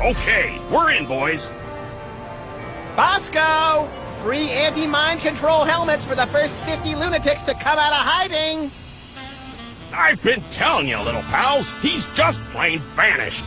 Okay, we're in, boys. Bosco! Free anti-mind control helmets for the first 50 lunatics to come out of hiding! I've been telling you, little pals, he's just plain vanished.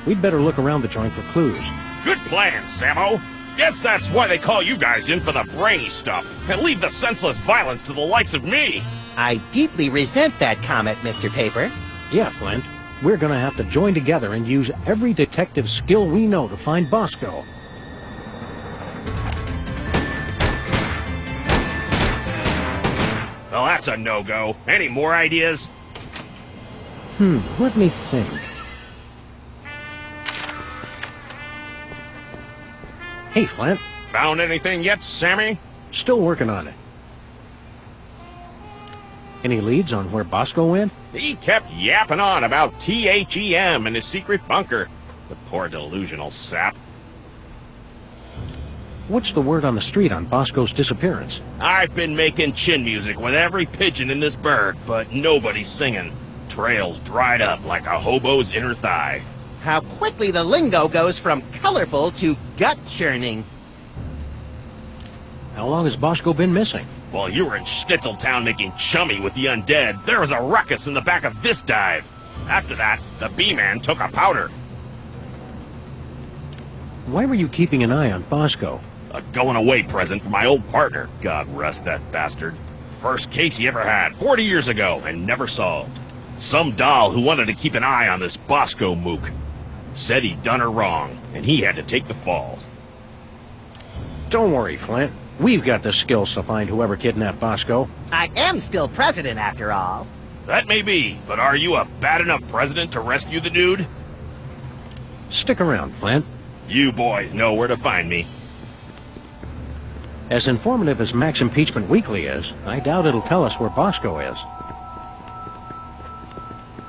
We'd better look around the joint for clues. Good plan, Sammo. Guess that's why they call you guys in for the brainy stuff, and leave the senseless violence to the likes of me. I deeply resent that comment, Mr. Paper. Yeah, Flint. We're gonna have to join together and use every detective skill we know to find Bosco. Well, that's a no-go. Any more ideas? Let me think. Hey, Flint. Found anything yet, Sammy? Still working on it. Any leads on where Bosco went? He kept yapping on about THEM and his secret bunker. The poor delusional sap. What's the word on the street on Bosco's disappearance? I've been making chin music with every pigeon in this bird, but nobody's singing. Trails dried up like a hobo's inner thigh. How quickly the lingo goes from colorful to gut-churning. How long has Bosco been missing? While you were in Schnitzeltown making chummy with the undead, there was a ruckus in the back of this dive. After that, the B-Man took a powder. Why were you keeping an eye on Bosco? A going-away present for my old partner, God rest that bastard. First case he ever had, 40 years ago, and never solved. Some doll who wanted to keep an eye on this Bosco mook. Said he'd done her wrong, and he had to take the fall. Don't worry, Flint. We've got the skills to find whoever kidnapped Bosco. I am still president, after all. That may be, but are you a bad enough president to rescue the dude? Stick around, Flint. You boys know where to find me. As informative as Max Impeachment Weekly is, I doubt it'll tell us where Bosco is.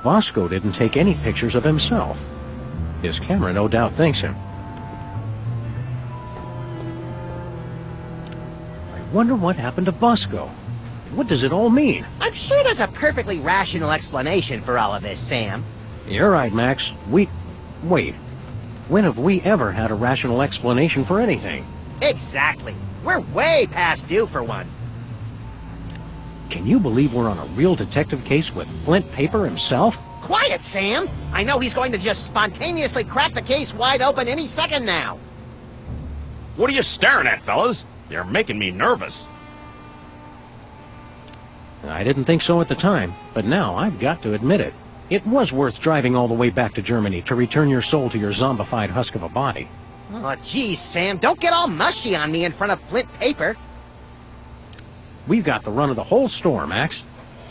Bosco didn't take any pictures of himself. His camera no doubt thinks him. I wonder what happened to Bosco. What does it all mean? I'm sure there's a perfectly rational explanation for all of this, Sam. You're right, Max. Wait. When have we ever had a rational explanation for anything? Exactly. We're way past due for one. Can you believe we're on a real detective case with Flint Paper himself? Quiet, Sam! I know he's going to just spontaneously crack the case wide open any second now. What are you staring at, fellas? You're making me nervous. I didn't think so at the time, but now I've got to admit it. It was worth driving all the way back to Germany to return your soul to your zombified husk of a body. Oh, geez, Sam, don't get all mushy on me in front of Flint Paper. We've got the run of the whole store, Max.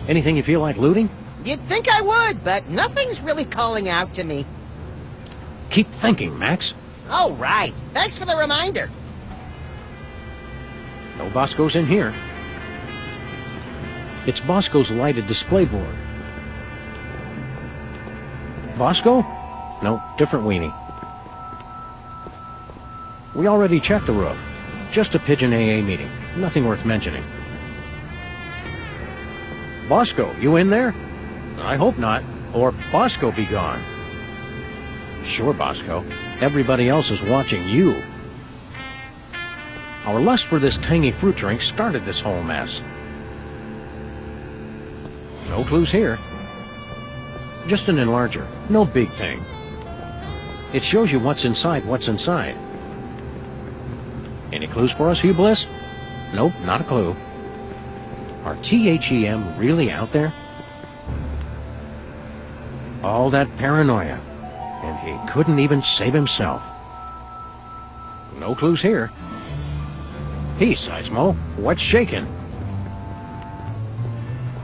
Anything you feel like looting? You'd think I would, but nothing's really calling out to me. Keep thinking, Max. Oh, right. Thanks for the reminder. No Bosco's in here. It's Bosco's lighted display board. Bosco? No, different weenie. We already checked the roof. Just a pigeon AA meeting. Nothing worth mentioning. Bosco, you in there? I hope not, or Bosco be gone. Sure, Bosco. Everybody else is watching you. Our lust for this tangy fruit drink started this whole mess. No clues here. Just an enlarger. No big thing. It shows you what's inside what's inside. Any clues for us, Hugh Bliss? Nope, not a clue. Are THEM really out there? All that paranoia. And he couldn't even save himself. No clues here. Peace, Seismo. What's shaking?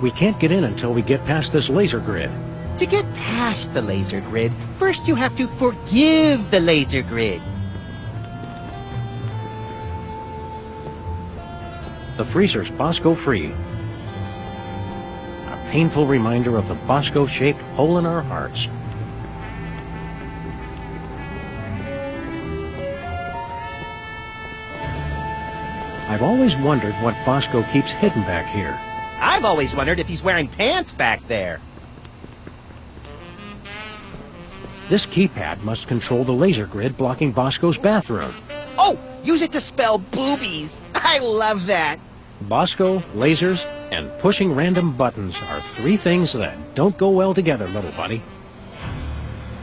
We can't get in until we get past this laser grid. To get past the laser grid, first you have to forgive the laser grid. The freezer's Bosco free. A painful reminder of the Bosco-shaped hole in our hearts. I've always wondered what Bosco keeps hidden back here. I've always wondered if he's wearing pants back there. This keypad must control the laser grid blocking Bosco's bathroom. Oh, use it to spell boobies. I love that. Bosco, lasers, and pushing random buttons are three things that don't go well together, little buddy.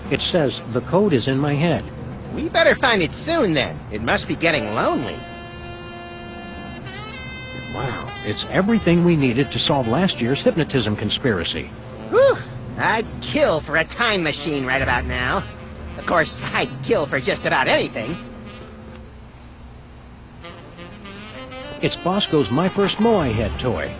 It says the code is in my head. We better find it soon then. It must be getting lonely. Wow, it's everything we needed to solve last year's hypnotism conspiracy. Whew, I'd kill for a time machine right about now. Of course, I'd kill for just about anything. It's Bosco's My First Moai Head toy.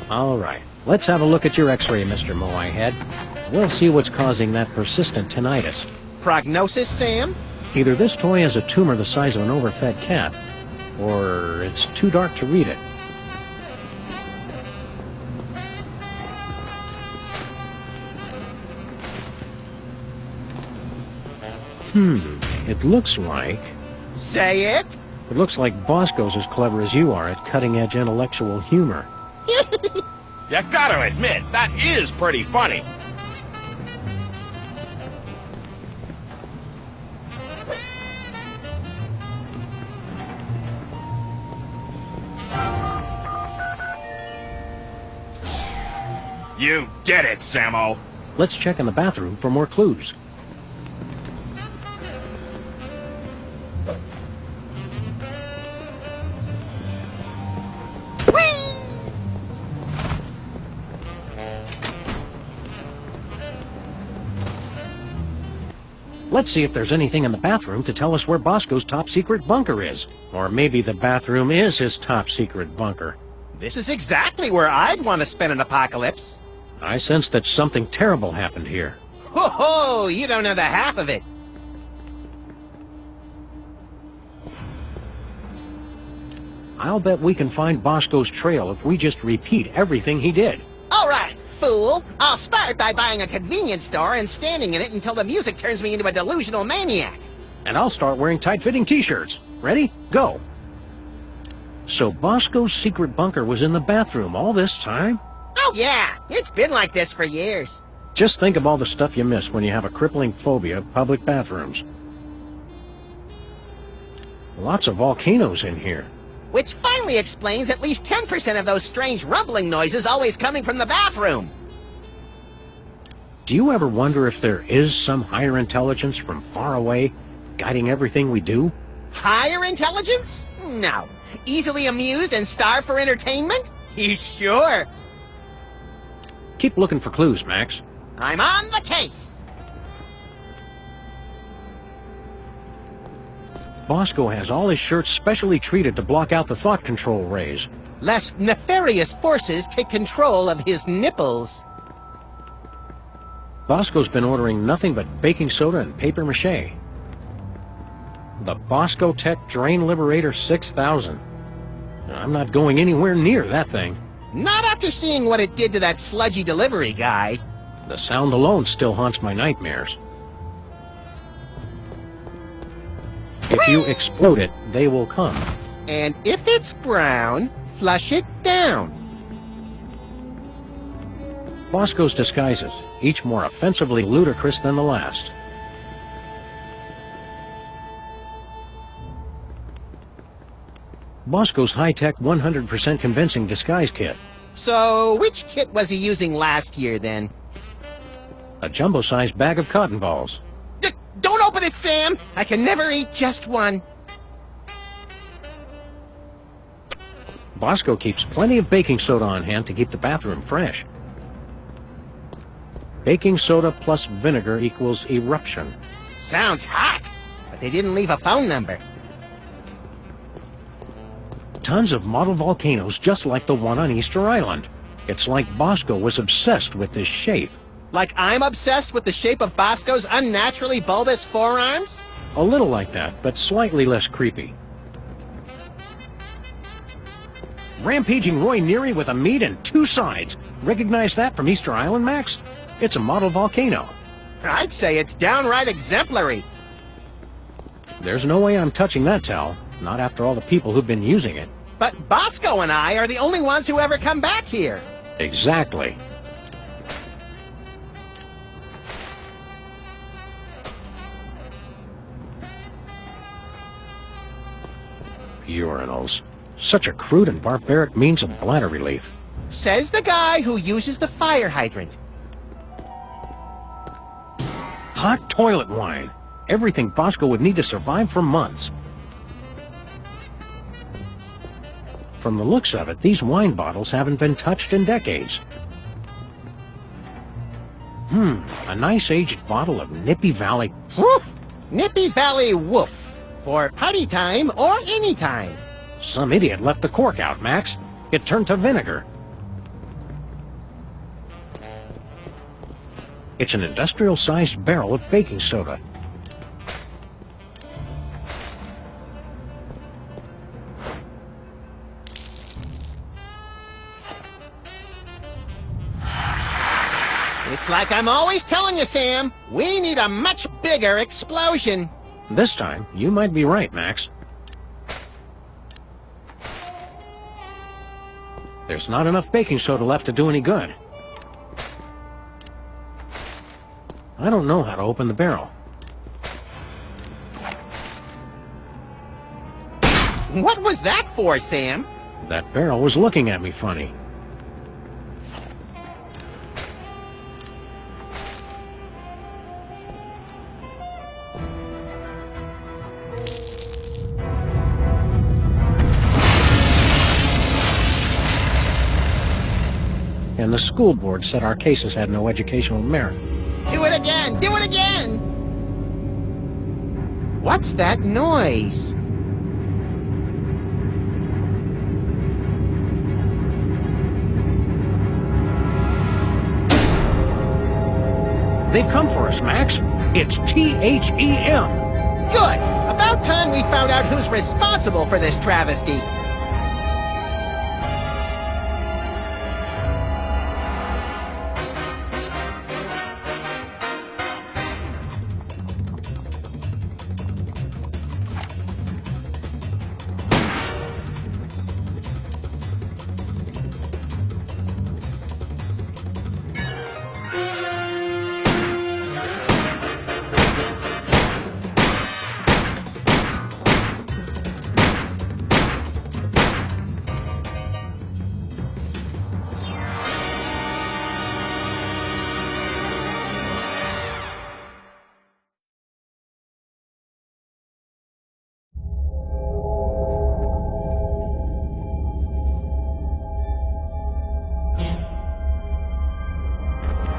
All right, let's have a look at your x-ray, Mr. Moai Head. We'll see what's causing that persistent tinnitus. Prognosis, Sam? Either this toy has a tumor the size of an overfed cat, or it's too dark to read it. It looks like... Say it? It looks like Bosco's as clever as you are at cutting-edge intellectual humor. You gotta admit, that is pretty funny. You did it, Sammo. Let's check in the bathroom for more clues. Let's see if there's anything in the bathroom to tell us where Bosco's top-secret bunker is. Or maybe the bathroom is his top-secret bunker. This is exactly where I'd want to spend an apocalypse. I sense that something terrible happened here. Ho ho! You don't know the half of it. I'll bet we can find Bosco's trail if we just repeat everything he did. All right, fool. I'll start by buying a convenience store and standing in it until the music turns me into a delusional maniac. And I'll start wearing tight-fitting t-shirts. Ready? Go! So Bosco's secret bunker was in the bathroom all this time? Oh yeah, it's been like this for years. Just think of all the stuff you miss when you have a crippling phobia of public bathrooms. Lots of volcanoes in here. Which finally explains at least 10% of those strange rumbling noises always coming from the bathroom. Do you ever wonder if there is some higher intelligence from far away, guiding everything we do? Higher intelligence? No. Easily amused and starved for entertainment? Sure. Keep looking for clues, Max. I'm on the case. Bosco has all his shirts specially treated to block out the thought control rays. Lest nefarious forces take control of his nipples. Bosco's been ordering nothing but baking soda and paper mache. The Bosco Tech Drain Liberator 6000. I'm not going anywhere near that thing. Not after seeing what it did to that sludgy delivery guy. The sound alone still haunts my nightmares. If you explode it, they will come. And if it's brown, flush it down. Bosco's disguises, each more offensively ludicrous than the last. Bosco's high-tech 100% convincing disguise kit. So, which kit was he using last year, then? A jumbo-sized bag of cotton balls. Don't open it, Sam! I can never eat just one. Bosco keeps plenty of baking soda on hand to keep the bathroom fresh. Baking soda plus vinegar equals eruption. Sounds hot, but they didn't leave a phone number. Tons of model volcanoes just like the one on Easter Island. It's like Bosco was obsessed with this shape. Like I'm obsessed with the shape of Bosco's unnaturally bulbous forearms? A little like that, but slightly less creepy. Rampaging Roy Neary with a meat and two sides. Recognize that from Easter Island, Max? It's a model volcano. I'd say it's downright exemplary. There's no way I'm touching that towel, not after all the people who've been using it. But Bosco and I are the only ones who ever come back here. Exactly. Urinals. Such a crude and barbaric means of bladder relief. Says the guy who uses the fire hydrant. Hot toilet wine. Everything Bosco would need to survive for months. From the looks of it, these wine bottles haven't been touched in decades. A nice aged bottle of Nippy Valley. Woof! Nippy Valley Woof. For party time or any time. Some idiot left the cork out, Max. It turned to vinegar. It's an industrial-sized barrel of baking soda. It's like I'm always telling you, Sam. We need a much bigger explosion. This time, you might be right, Max. There's not enough baking soda left to do any good. I don't know how to open the barrel. What was that for, Sam? That barrel was looking at me funny. And the school board said our cases had no educational merit. Do it again! Do it again! What's that noise? They've come for us, Max. It's THEM. Good! About time we found out who's responsible for this travesty.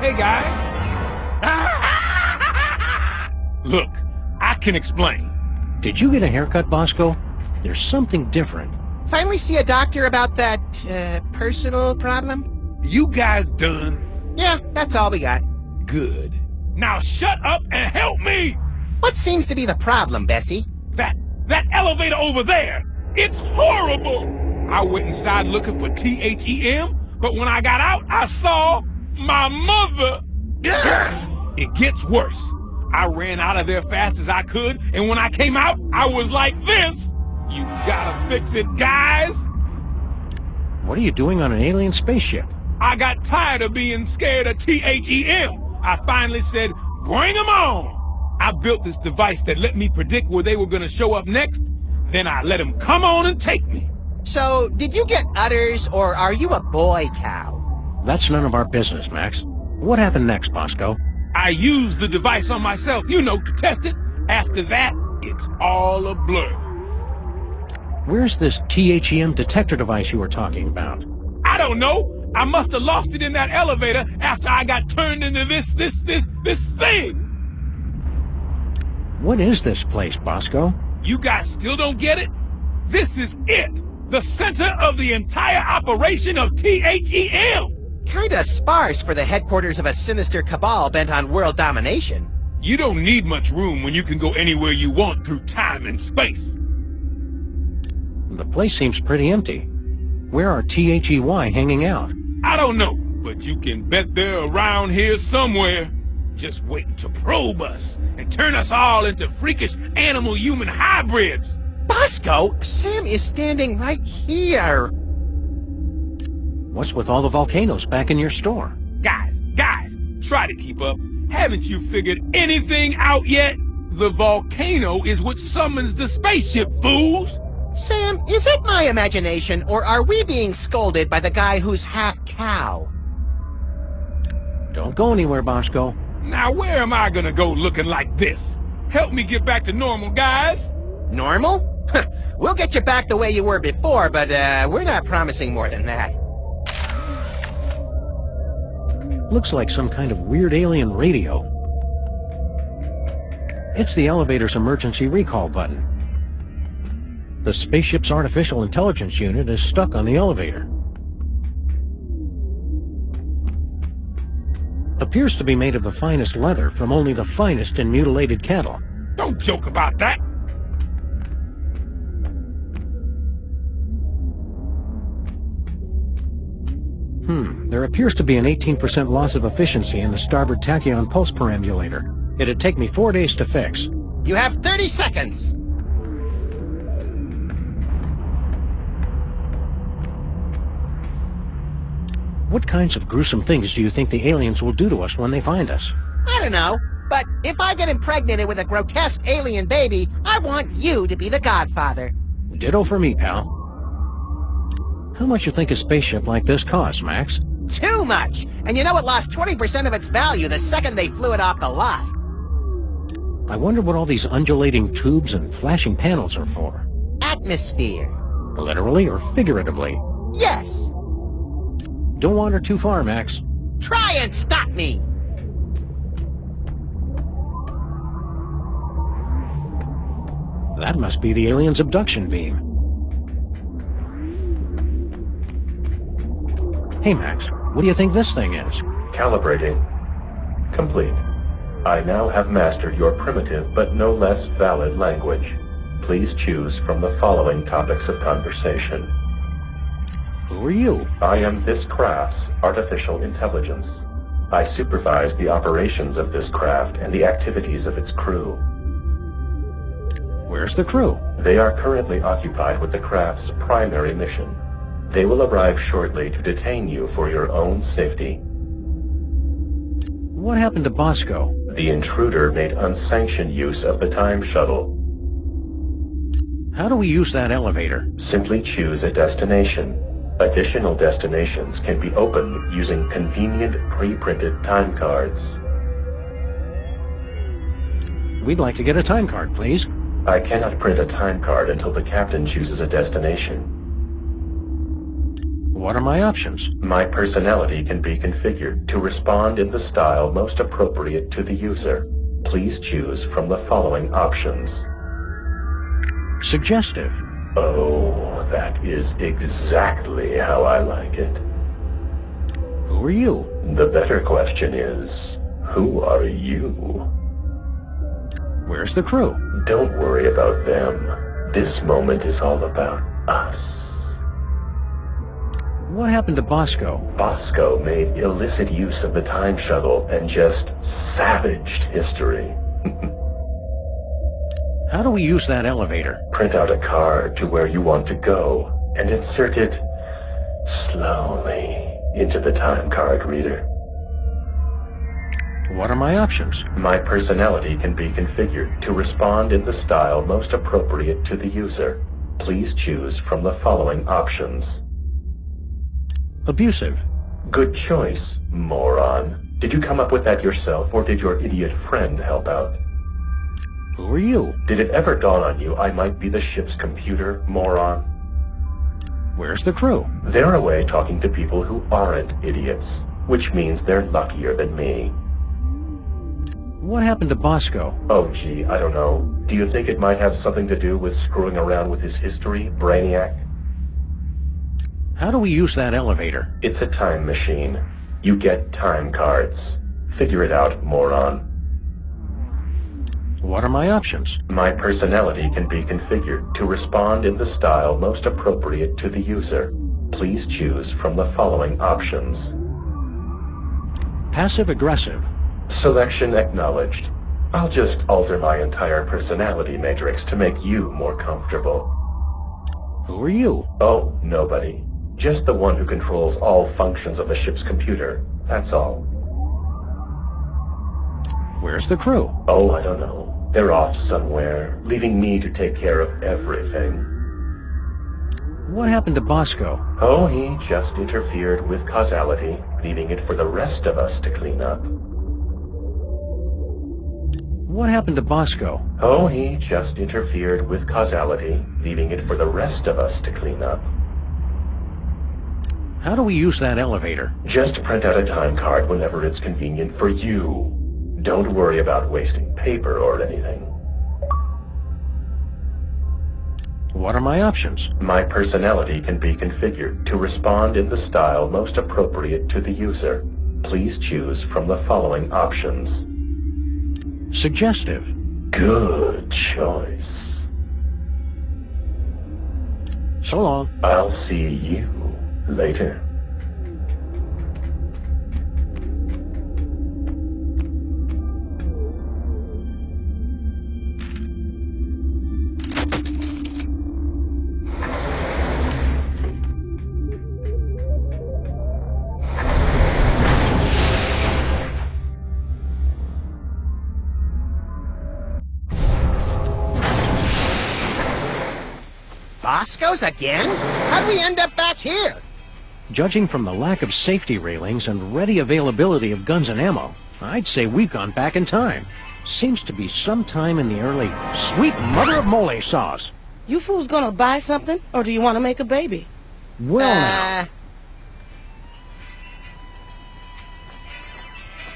Hey, guys. Look, I can explain. Did you get a haircut, Bosco? There's something different. Finally see a doctor about that, personal problem? You guys done? Yeah, that's all we got. Good. Now shut up and help me! What seems to be the problem, Bessie? That elevator over there, it's horrible! I went inside looking for THEM, but when I got out, I saw my mother! It gets worse. I ran out of there fast as I could, and when I came out, I was like this! You gotta fix it, guys! What are you doing on an alien spaceship? I got tired of being scared of THEM. I finally said, bring them on! I built this device that let me predict where they were gonna show up next, then I let them come on and take me. So, did you get udders, or are you a boy cow? That's none of our business, Max. What happened next, Bosco? I used the device on myself, to test it. After that, it's all a blur. Where's this THEM detector device you were talking about? I don't know. I must have lost it in that elevator after I got turned into this thing. What is this place, Bosco? You guys still don't get it? This is it. The center of the entire operation of THEM. Kinda sparse for the headquarters of a sinister cabal bent on world domination. You don't need much room when you can go anywhere you want through time and space. The place seems pretty empty. Where are THEY hanging out? I don't know, but you can bet they're around here somewhere. just waiting to probe us and turn us all into freakish animal-human hybrids. Bosco, Sam is standing right here. What's with all the volcanoes back in your store? Guys, try to keep up. Haven't you figured anything out yet? The volcano is what summons the spaceship, fools! Sam, is it my imagination, or are we being scolded by the guy who's half cow? Don't go anywhere, Bosco. Now where am I gonna go looking like this? Help me get back to normal, guys. Normal? We'll get you back the way you were before, but we're not promising more than that. Looks like some kind of weird alien radio. It's the elevator's emergency recall button. The spaceship's artificial intelligence unit is stuck on the elevator. Appears to be made of the finest leather from only the finest in mutilated cattle. Don't joke about that. There appears to be an 18% loss of efficiency in the starboard tachyon pulse perambulator. It'd take me 4 days to fix. You have 30 seconds! What kinds of gruesome things do you think the aliens will do to us when they find us? I don't know, but if I get impregnated with a grotesque alien baby, I want you to be the godfather. Ditto for me, pal. How much you think a spaceship like this costs, Max? Too much! And you know it lost 20% of its value the second they flew it off the lot. I wonder what all these undulating tubes and flashing panels are for. Atmosphere. Literally or figuratively? Yes! Don't wander too far, Max. Try and stop me! That must be the alien's abduction beam. Hey, Max, what do you think this thing is? Calibrating. Complete. I now have mastered your primitive but no less valid language. Please choose from the following topics of conversation. Who are you? I am this craft's artificial intelligence. I supervise the operations of this craft and the activities of its crew. Where's the crew? They are currently occupied with the craft's primary mission. They will arrive shortly to detain you for your own safety. What happened to Bosco? The intruder made unsanctioned use of the time shuttle. How do we use that elevator? Simply choose a destination. Additional destinations can be opened using convenient pre-printed time cards. We'd like to get a time card, please. I cannot print a time card until the captain chooses a destination. What are my options? My personality can be configured to respond in the style most appropriate to the user. Please choose from the following options. Suggestive. Oh, that is exactly how I like it. Who are you? The better question is, who are you? Where's the crew? Don't worry about them. This moment is all about us. What happened to Bosco? Bosco made illicit use of the time shuttle and just savaged history. How do we use that elevator? Print out a card to where you want to go and insert it slowly into the time card reader. What are my options? My personality can be configured to respond in the style most appropriate to the user. Please choose from the following options. Abusive. Good choice, moron. Did you come up with that yourself, or did your idiot friend help out? Who are you? Did it ever dawn on you I might be the ship's computer, moron? Where's the crew? They're away talking to people who aren't idiots, which means they're luckier than me. What happened to Bosco? Oh gee, I don't know. Do you think it might have something to do with screwing around with his history, Brainiac? How do we use that elevator? It's a time machine. You get time cards. Figure it out, moron. What are my options? My personality can be configured to respond in the style most appropriate to the user. Please choose from the following options. Passive-aggressive. Selection acknowledged. I'll just alter my entire personality matrix to make you more comfortable. Who are you? Oh, nobody. Just the one who controls all functions of the ship's computer. That's all. Where's the crew? Oh, I don't know. They're off somewhere, leaving me to take care of everything. What happened to Bosco? Oh, he just interfered with causality, leaving it for the rest of us to clean up. What happened to Bosco? Oh, he just interfered with causality, leaving it for the rest of us to clean up. How do we use that elevator? Just print out a time card whenever it's convenient for you. Don't worry about wasting paper or anything. What are my options? My personality can be configured to respond in the style most appropriate to the user. Please choose from the following options. Suggestive. Good choice. So long. I'll see you later. Bosco's again? How'd we end up back here? Judging from the lack of safety railings and ready availability of guns and ammo, I'd say we've gone back in time. Seems to be sometime in the early... Sweet mother of mole sauce! You fools gonna buy something, or do you want to make a baby? Well now.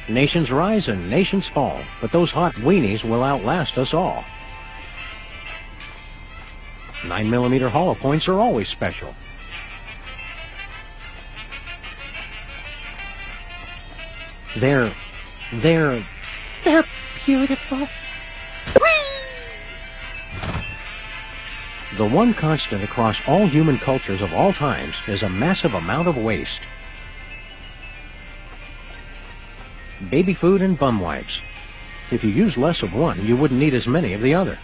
Nations rise and nations fall, but those hot weenies will outlast us all. 9mm hollow points are always special. They're beautiful. The one constant across all human cultures of all times is a massive amount of waste. Baby food and bum wipes. If you use less of one, you wouldn't need as many of the other.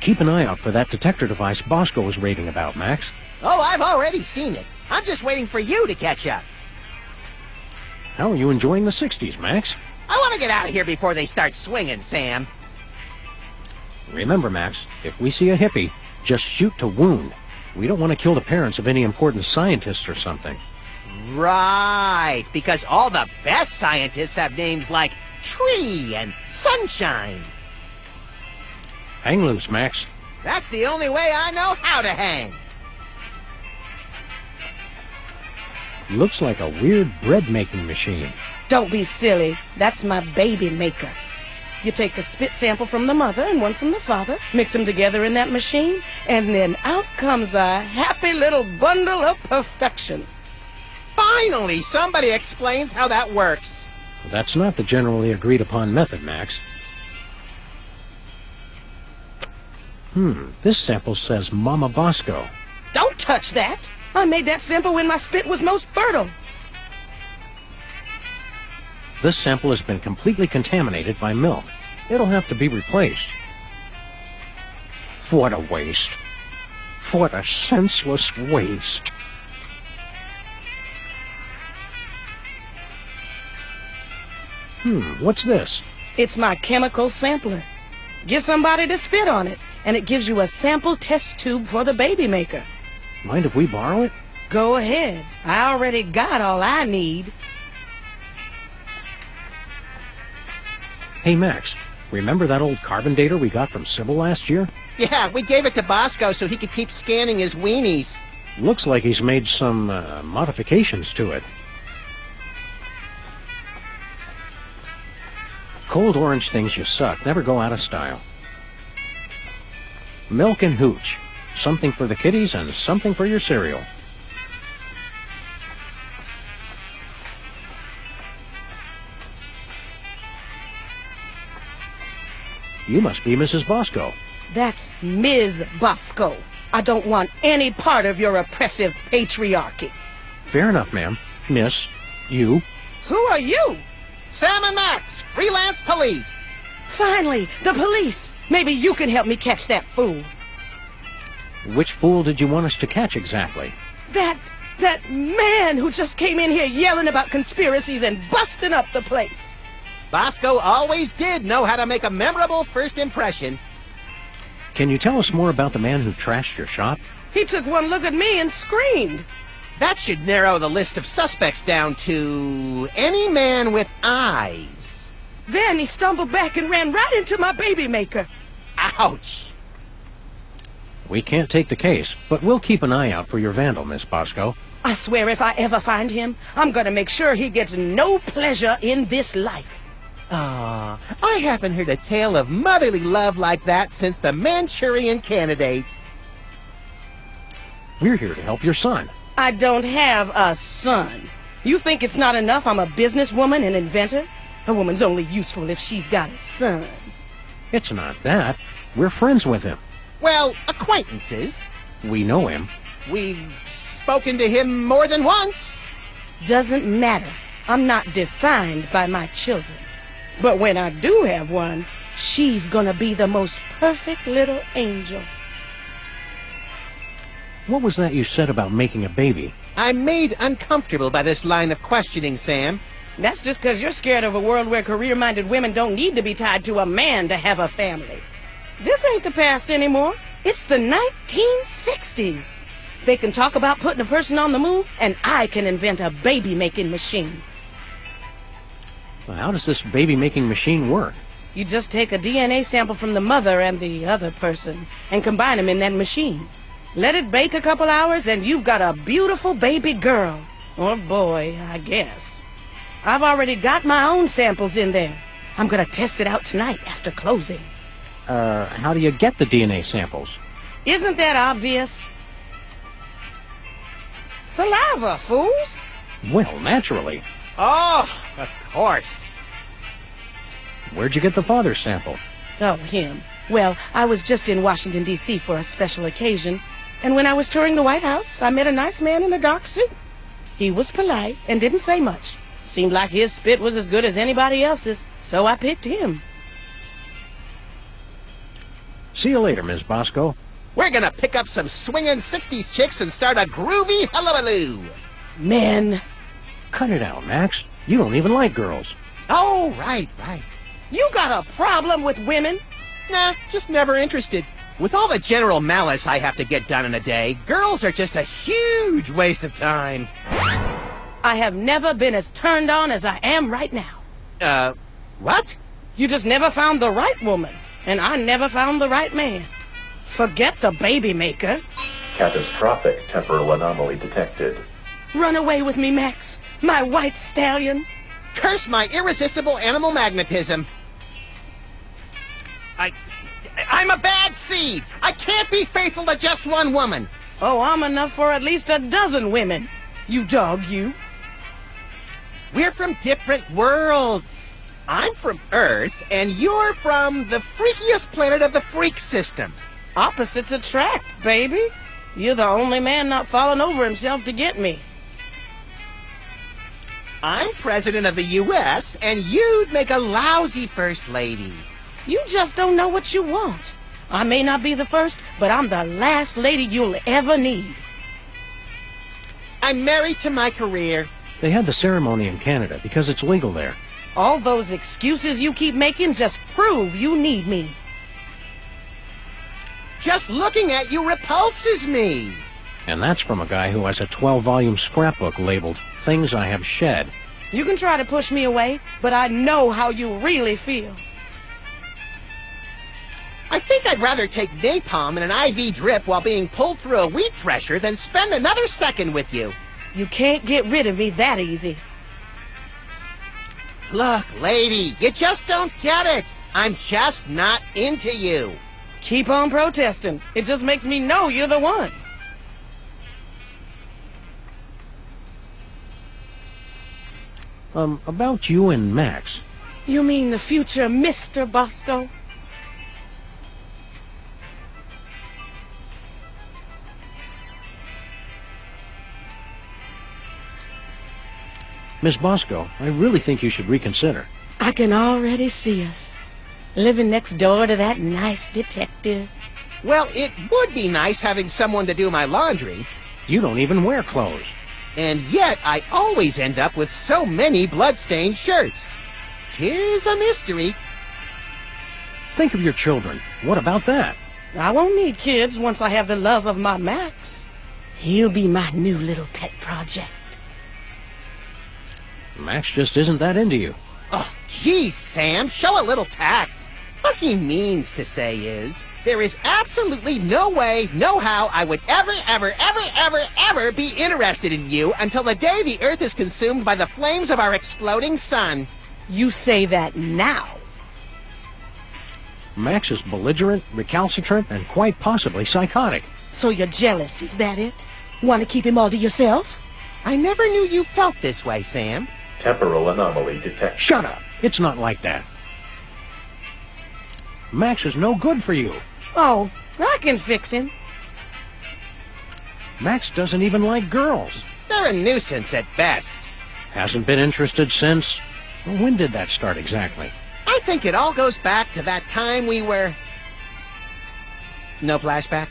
Keep an eye out for that detector device Bosco was raving about, Max. Oh, I've already seen it. I'm just waiting for you to catch up. How are you enjoying the 60s, Max? I want to get out of here before they start swinging, Sam. Remember, Max, if we see a hippie, just shoot to wound. We don't want to kill the parents of any important scientists or something. Right, because all the best scientists have names like Tree and Sunshine. Hang loose, Max. That's the only way I know how to hang. Looks like a weird bread-making machine. Don't be silly. That's my baby maker. You take a spit sample from the mother and one from the father, mix them together in that machine, and then out comes a happy little bundle of perfection. Finally, somebody explains how that works. That's not the generally agreed upon method, Max. This sample says Mama Bosco. Don't touch that! I made that sample when my spit was most fertile. This sample has been completely contaminated by milk. It'll have to be replaced. What a waste. What a senseless waste. What's this? It's my chemical sampler. Get somebody to spit on it, and it gives you a sample test tube for the baby maker. Mind if we borrow it? Go ahead. I already got all I need. Hey, Max, remember that old carbon dater we got from Sybil last year? Yeah, we gave it to Bosco so he could keep scanning his weenies. Looks like he's made some modifications to it. Cold orange things you suck never go out of style. Milk and hooch. Something for the kiddies and something for your cereal. You must be Mrs. Bosco. That's Ms. Bosco. I don't want any part of your oppressive patriarchy. Fair enough, ma'am. Miss, you. Who are you? Sam and Max, freelance police. Finally, the police. Maybe you can help me catch that fool. Which fool did you want us to catch exactly? That man who just came in here yelling about conspiracies and busting up the place. Bosco always did know how to make a memorable first impression. Can you tell us more about the man who trashed your shop? He took one look at me and screamed. That should narrow the list of suspects down to any man with eyes. Then he stumbled back and ran right into my baby maker. Ouch! We can't take the case, but we'll keep an eye out for your vandal, Miss Bosco. I swear if I ever find him, I'm gonna make sure he gets no pleasure in this life. Ah, I haven't heard a tale of motherly love like that since the Manchurian Candidate. We're here to help your son. I don't have a son. You think it's not enough I'm a businesswoman and inventor? A woman's only useful if she's got a son. It's not that. We're friends with him. Well, acquaintances. We know him. We've spoken to him more than once. Doesn't matter. I'm not defined by my children. But when I do have one, she's gonna be the most perfect little angel. What was that you said about making a baby? I'm made uncomfortable by this line of questioning, Sam. That's just because you're scared of a world where career-minded women don't need to be tied to a man to have a family. This ain't the past anymore. It's the 1960s. They can talk about putting a person on the moon, and I can invent a baby-making machine. Well, how does this baby-making machine work? You just take a DNA sample from the mother and the other person and combine them in that machine. Let it bake a couple hours, and you've got a beautiful baby girl. Or boy, I guess. I've already got my own samples in there. I'm gonna test it out tonight after closing. How do you get the DNA samples? Isn't that obvious? Saliva, fools! Well, naturally. Oh, of course. Where'd you get the father's sample? Oh, him. Well, I was just in Washington, D.C. for a special occasion, and when I was touring the White House, I met a nice man in a dark suit. He was polite and didn't say much. Seemed like his spit was as good as anybody else's, so I picked him. See you later, Miss Bosco. We're gonna pick up some swinging 60s chicks and start a groovy hullabaloo. Men. Cut it out, Max. You don't even like girls. Oh, right. You got a problem with women? Nah, just never interested. With all the general malice I have to get done in a day, girls are just a huge waste of time. I have never been as turned on as I am right now. What? You just never found the right woman, and I never found the right man. Forget the baby maker. Catastrophic temporal anomaly detected. Run away with me, Max, my white stallion. Curse my irresistible animal magnetism. I'm a bad seed. I can't be faithful to just one woman. Oh, I'm enough for at least a dozen women. You dog, you. We're from different worlds. I'm from Earth, and you're from the freakiest planet of the freak system. Opposites attract, baby. You're the only man not falling over himself to get me. I'm president of the U.S., and you'd make a lousy first lady. You just don't know what you want. I may not be the first, but I'm the last lady you'll ever need. I'm married to my career. They had the ceremony in Canada because it's legal there. All those excuses you keep making just prove you need me. Just looking at you repulses me. And that's from a guy who has a 12-volume scrapbook labeled Things I Have Shed. You can try to push me away, but I know how you really feel. I think I'd rather take napalm and an IV drip while being pulled through a wheat thresher than spend another second with you. You can't get rid of me that easy. Look, lady, you just don't get it. I'm just not into you. Keep on protesting. It just makes me know you're the one. About you and Max. You mean the future Mr. Bosco? Miss Bosco, I really think you should reconsider. I can already see us. Living next door to that nice detective. Well, it would be nice having someone to do my laundry. You don't even wear clothes. And yet, I always end up with so many blood-stained shirts. 'Tis a mystery. Think of your children. What about that? I won't need kids once I have the love of my Max. He'll be my new little pet project. Max just isn't that into you. Oh, geez, Sam, show a little tact. What he means to say is, there is absolutely no way, no how I would ever be interested in you until the day the Earth is consumed by the flames of our exploding sun. You say that now. Max is belligerent, recalcitrant, and quite possibly psychotic. So you're jealous, is that it? Want to keep him all to yourself? I never knew you felt this way, Sam. Temporal anomaly detected. Shut up! It's not like that. Max is no good for you. Oh, I can fix him. Max doesn't even like girls. They're a nuisance at best. Hasn't been interested since... Well, when did that start exactly? I think it all goes back to that time we were... No flashback?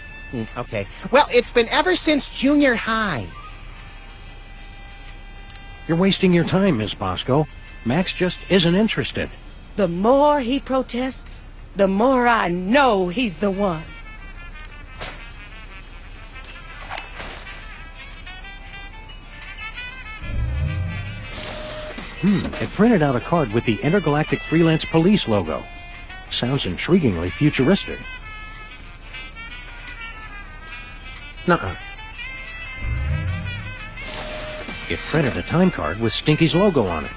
Okay. Well, it's been ever since junior high. You're wasting your time, Miss Bosco. Max just isn't interested. The more he protests, the more I know he's the one. It printed out a card with the Intergalactic Freelance Police logo. Sounds intriguingly futuristic. Nuh-uh. It printed a time card with Stinky's logo on it.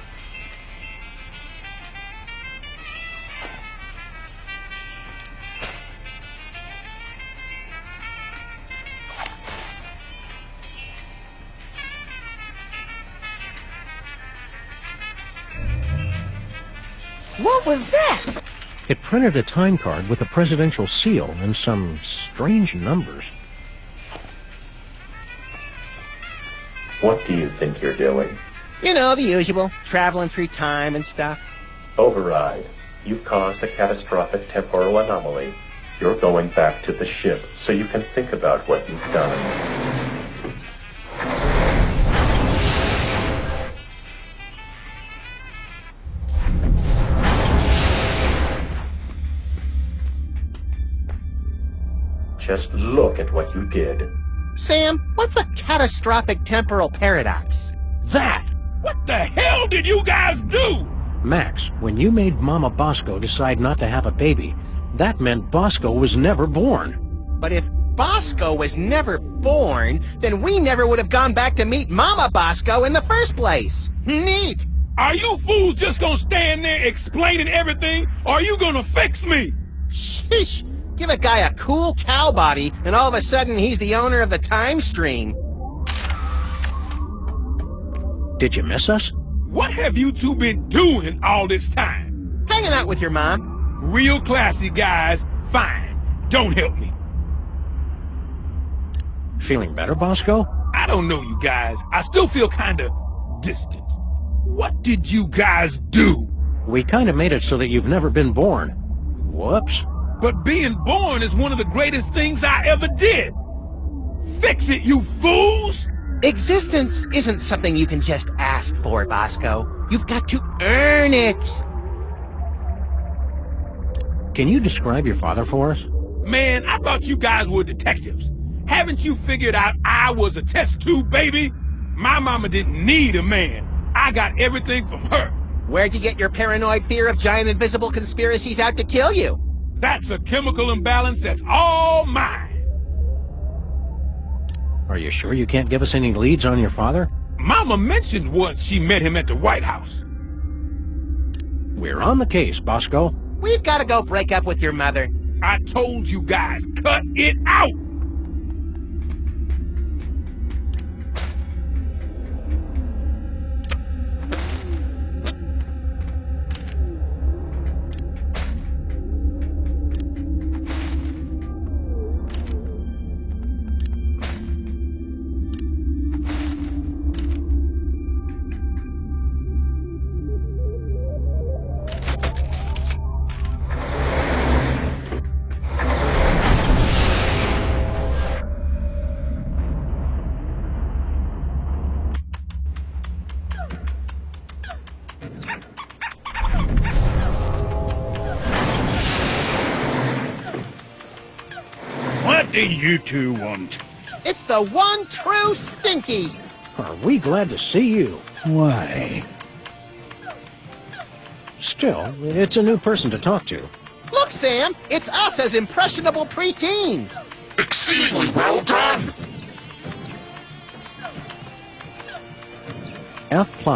What was that? It printed a time card with a presidential seal and some strange numbers. What do you think you're doing? You know, the usual. Traveling through time and stuff. Override. You've caused a catastrophic temporal anomaly. You're going back to the ship so you can think about what you've done. Just look at what you did. Sam, what's a catastrophic temporal paradox? That! What the hell did you guys do? Max, when you made Mama Bosco decide not to have a baby, that meant Bosco was never born. But if Bosco was never born, then we never would have gone back to meet Mama Bosco in the first place. Neat! Are you fools just gonna stand there explaining everything, or are you gonna fix me? Sheesh! Give a guy a cool cow body, and all of a sudden he's the owner of the time stream. Did you miss us? What have you two been doing all this time? Hanging out with your mom. Real classy guys, fine. Don't help me. Feeling better, Bosco? I don't know you guys. I still feel kinda distant. What did you guys do? We kind of made it so that you've never been born. Whoops. But being born is one of the greatest things I ever did. Fix it, you fools! Existence isn't something you can just ask for, Bosco. You've got to earn it. Can you describe your father for us? Man, I thought you guys were detectives. Haven't you figured out I was a test tube baby? My mama didn't need a man. I got everything from her. Where'd you get your paranoid fear of giant invisible conspiracies out to kill you? That's a chemical imbalance that's all mine. Are you sure you can't give us any leads on your father? Mama mentioned once she met him at the White House. We're on the case, Bosco. We've got to go break up with your mother. I told you guys, cut it out! What do you two want? It's the one true Stinky. Are we glad to see you? Why? Still, it's a new person to talk to. Look, Sam, it's us as impressionable preteens. Exceedingly well done! F+.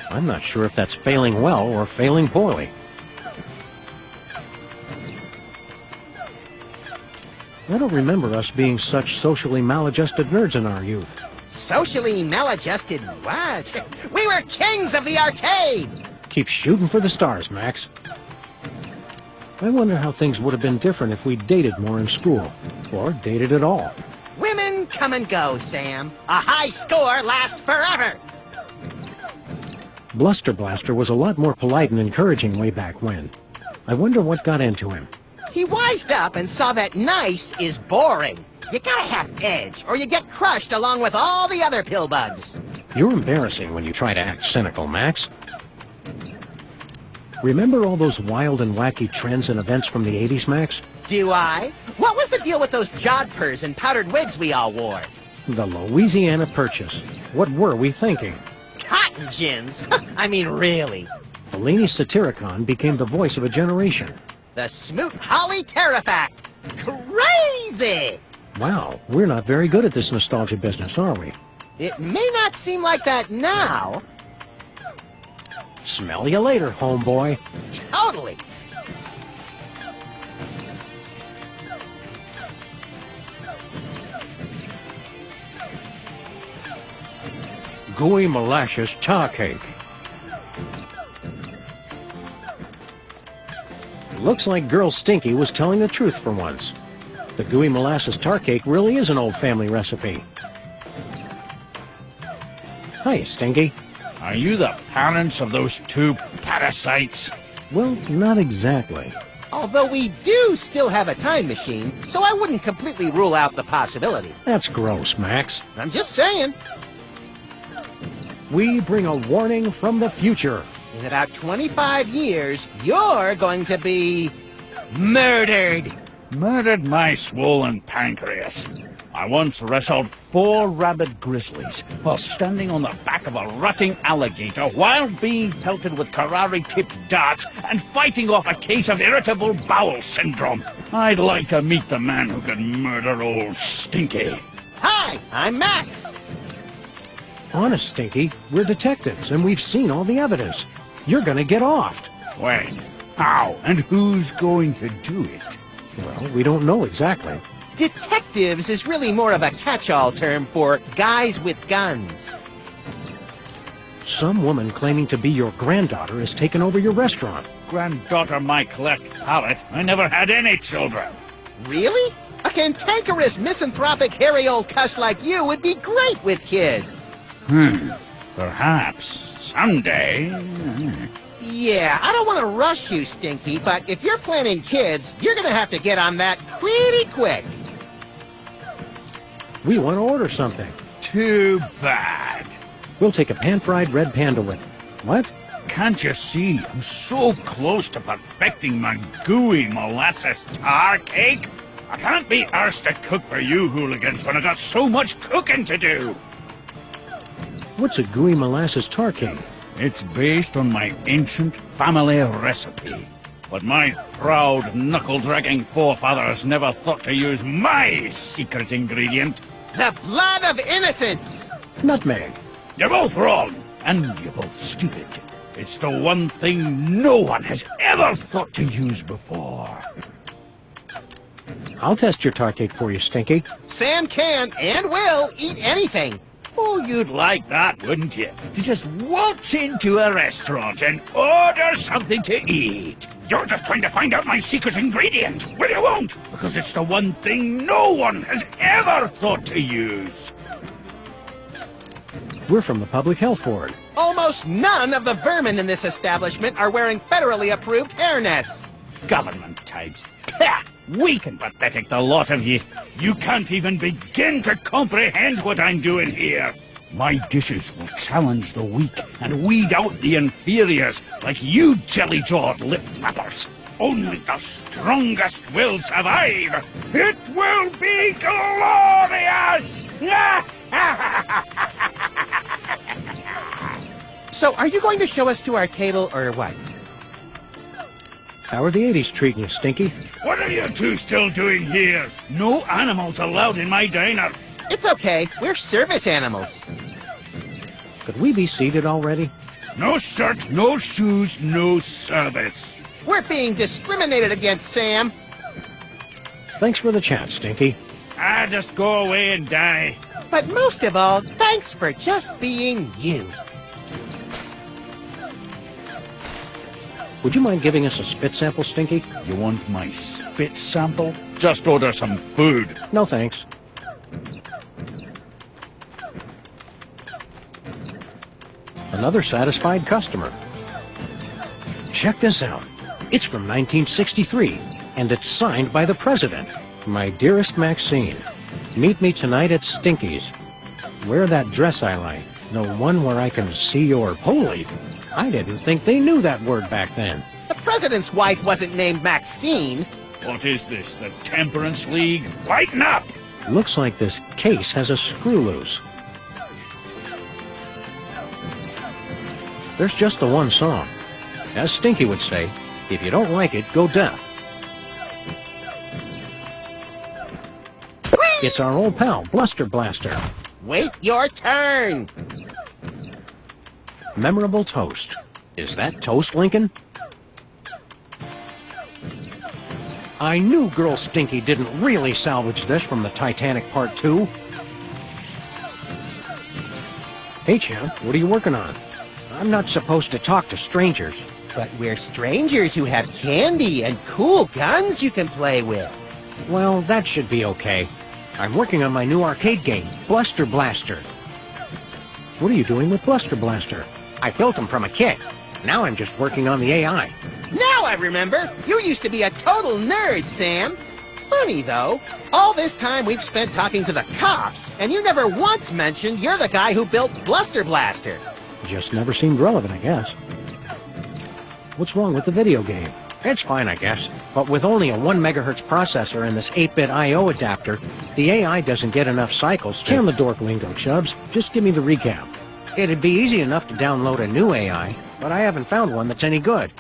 I'm not sure if that's failing well or failing poorly. I don't remember us being such socially maladjusted nerds in our youth. Socially maladjusted what? We were kings of the arcade! Keep shooting for the stars, Max. I wonder how things would have been different if we dated more in school. Or dated at all. Women come and go, Sam. A high score lasts forever! Bluster Blaster was a lot more polite and encouraging way back when. I wonder what got into him. He wised up and saw that nice is boring. You gotta have edge, or you get crushed along with all the other pillbugs. You're embarrassing when you try to act cynical, Max. Remember all those wild and wacky trends and events from the 80s, Max? Do I? What was the deal with those jodhpurs and powdered wigs we all wore? The Louisiana Purchase. What were we thinking? Cotton gins? I mean, really. Fellini's Satyricon became the voice of a generation. The Smoot Holly Terrifact. Crazy! Wow, we're not very good at this nostalgia business, are we? It may not seem like that now. Smell you later, homeboy. Totally. Gooey molasses tar cake. Looks like Girl Stinky was telling the truth for once. The gooey molasses tar cake really is an old family recipe. Hi, Stinky. Are you the parents of those two parasites? Well, not exactly. Although we do still have a time machine, so I wouldn't completely rule out the possibility. That's gross, Max. I'm just saying. We bring a warning from the future. In about 25 years, you're going to be murdered. Murdered my swollen pancreas. I once wrestled 4 rabid grizzlies while standing on the back of a rutting alligator while being pelted with karate-tipped darts and fighting off a case of irritable bowel syndrome. I'd like to meet the man who could murder old Stinky. Hi, I'm Max. Honest, Stinky, we're detectives, and we've seen all the evidence. You're gonna get offed. When? How? And who's going to do it? Well, we don't know exactly. Detectives is really more of a catch-all term for guys with guns. Some woman claiming to be your granddaughter has taken over your restaurant. Granddaughter my cleft palate. I never had any children. Really? A cantankerous, misanthropic, hairy old cuss like you would be great with kids. Perhaps. Someday. Yeah, I don't want to rush you, Stinky, but if you're planning kids, you're gonna have to get on that pretty quick. We want to order something. Too bad. We'll take a pan-fried red panda with... What? Can't you see? I'm so close to perfecting my gooey molasses tar cake. I can't be arsed to cook for you hooligans when I got so much cooking to do. What's a gooey molasses tar cake? It's based on my ancient family recipe. But my proud, knuckle-dragging forefathers never thought to use my secret ingredient. The blood of innocence! Nutmeg. You're both wrong, and you're both stupid. It's the one thing no one has ever thought to use before. I'll test your tar cake for you, Stinky. Sam can and will eat anything. Oh, you'd like that, wouldn't you? To just waltz into a restaurant and order something to eat. You're just trying to find out my secret ingredient. Well, you won't, because it's the one thing no one has ever thought to use. We're from the Public Health Board. Almost none of the vermin in this establishment are wearing federally approved hairnets. Government types. Pah! Weak and pathetic, the lot of you. You can't even begin to comprehend what I'm doing here. My dishes will challenge the weak and weed out the inferiors like you jelly-jawed lip flappers. Only the strongest will survive. It will be glorious! So, are you going to show us to our table, or what? How are the 80s treating you, Stinky? What are you two still doing here? No animals allowed in my diner. It's okay. We're service animals. Could we be seated already? No shirt, no shoes, no service. We're being discriminated against, Sam. Thanks for the chat, Stinky. Just go away and die. But most of all, thanks for just being you. Would you mind giving us a spit sample, Stinky? You want my spit sample? Just order some food. No, thanks. Another satisfied customer. Check this out. It's from 1963, and it's signed by the president. My dearest Maxine, meet me tonight at Stinky's. Wear that dress I like, the one where I can see your... Holy, I didn't think they knew that word back then. The president's wife wasn't named Maxine. What is this, the Temperance League? Lighten up! Looks like this case has a screw loose. There's just the one song. As Stinky would say, if you don't like it, go deaf. It's our old pal, Bluster Blaster. Wait your turn. Memorable toast. Is that toast, Lincoln? I knew Girl Stinky didn't really salvage this from the Titanic Part 2. Hey, champ, what are you working on? I'm not supposed to talk to strangers. But we're strangers who have candy and cool guns you can play with. Well, that should be okay. I'm working on my new arcade game, Bluster Blaster. What are you doing with Bluster Blaster? I built him from a kit. Now I'm just working on the AI. Now I remember! You used to be a total nerd, Sam. Funny, though. All this time we've spent talking to the cops, and you never once mentioned you're the guy who built Bluster Blaster. Just never seemed relevant, I guess. What's wrong with the video game? It's fine, I guess. But with only a 1 megahertz processor and this 8-bit I.O. adapter, the AI doesn't get enough cycles to... Can the dork lingo, Chubbs. Just give me the recap. It'd be easy enough to download a new AI, but I haven't found one that's any good.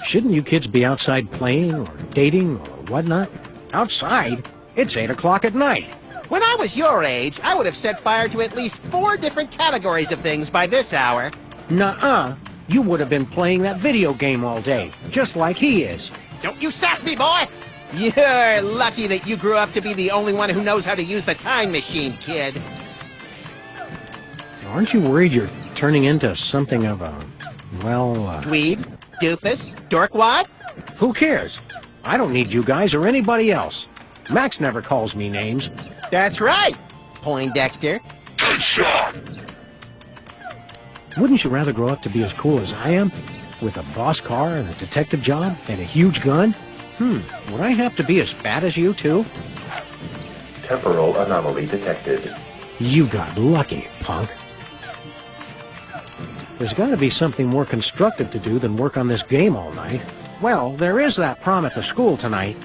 Shouldn't you kids be outside playing or dating or whatnot? Outside? It's 8 o'clock at night. When I was your age, I would have set fire to at least 4 different categories of things by this hour. Nuh-uh. You would have been playing that video game all day, just like he is. Don't you sass me, boy! You're lucky that you grew up to be the only one who knows how to use the time machine, kid. Aren't you worried you're turning into something of a, well, Dweeb? Doofus? Dorkwad? Who cares? I don't need you guys or anybody else. Max never calls me names. That's right, Poindexter. Good shot! Wouldn't you rather grow up to be as cool as I am? With a boss car and a detective job and a huge gun? Would I have to be as fat as you, too? Temporal anomaly detected. You got lucky, punk. There's got to be something more constructive to do than work on this game all night. Well, there is that prom at the school tonight.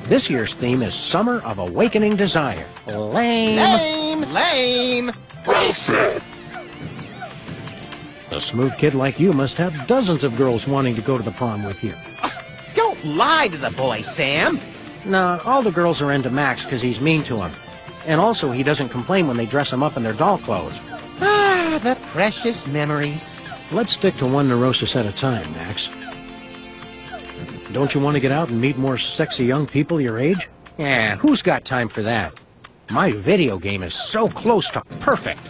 This year's theme is Summer of Awakening Desire. Lame. Lame! Lame! Well said! A smooth kid like you must have dozens of girls wanting to go to the prom with you. Don't lie to the boy, Sam. Nah, all the girls are into Max because he's mean to them. And also, he doesn't complain when they dress him up in their doll clothes. Ah, the precious memories. Let's stick to one neurosis at a time, Max. Don't you want to get out and meet more sexy young people your age? Yeah, who's got time for that? My video game is so close to perfect.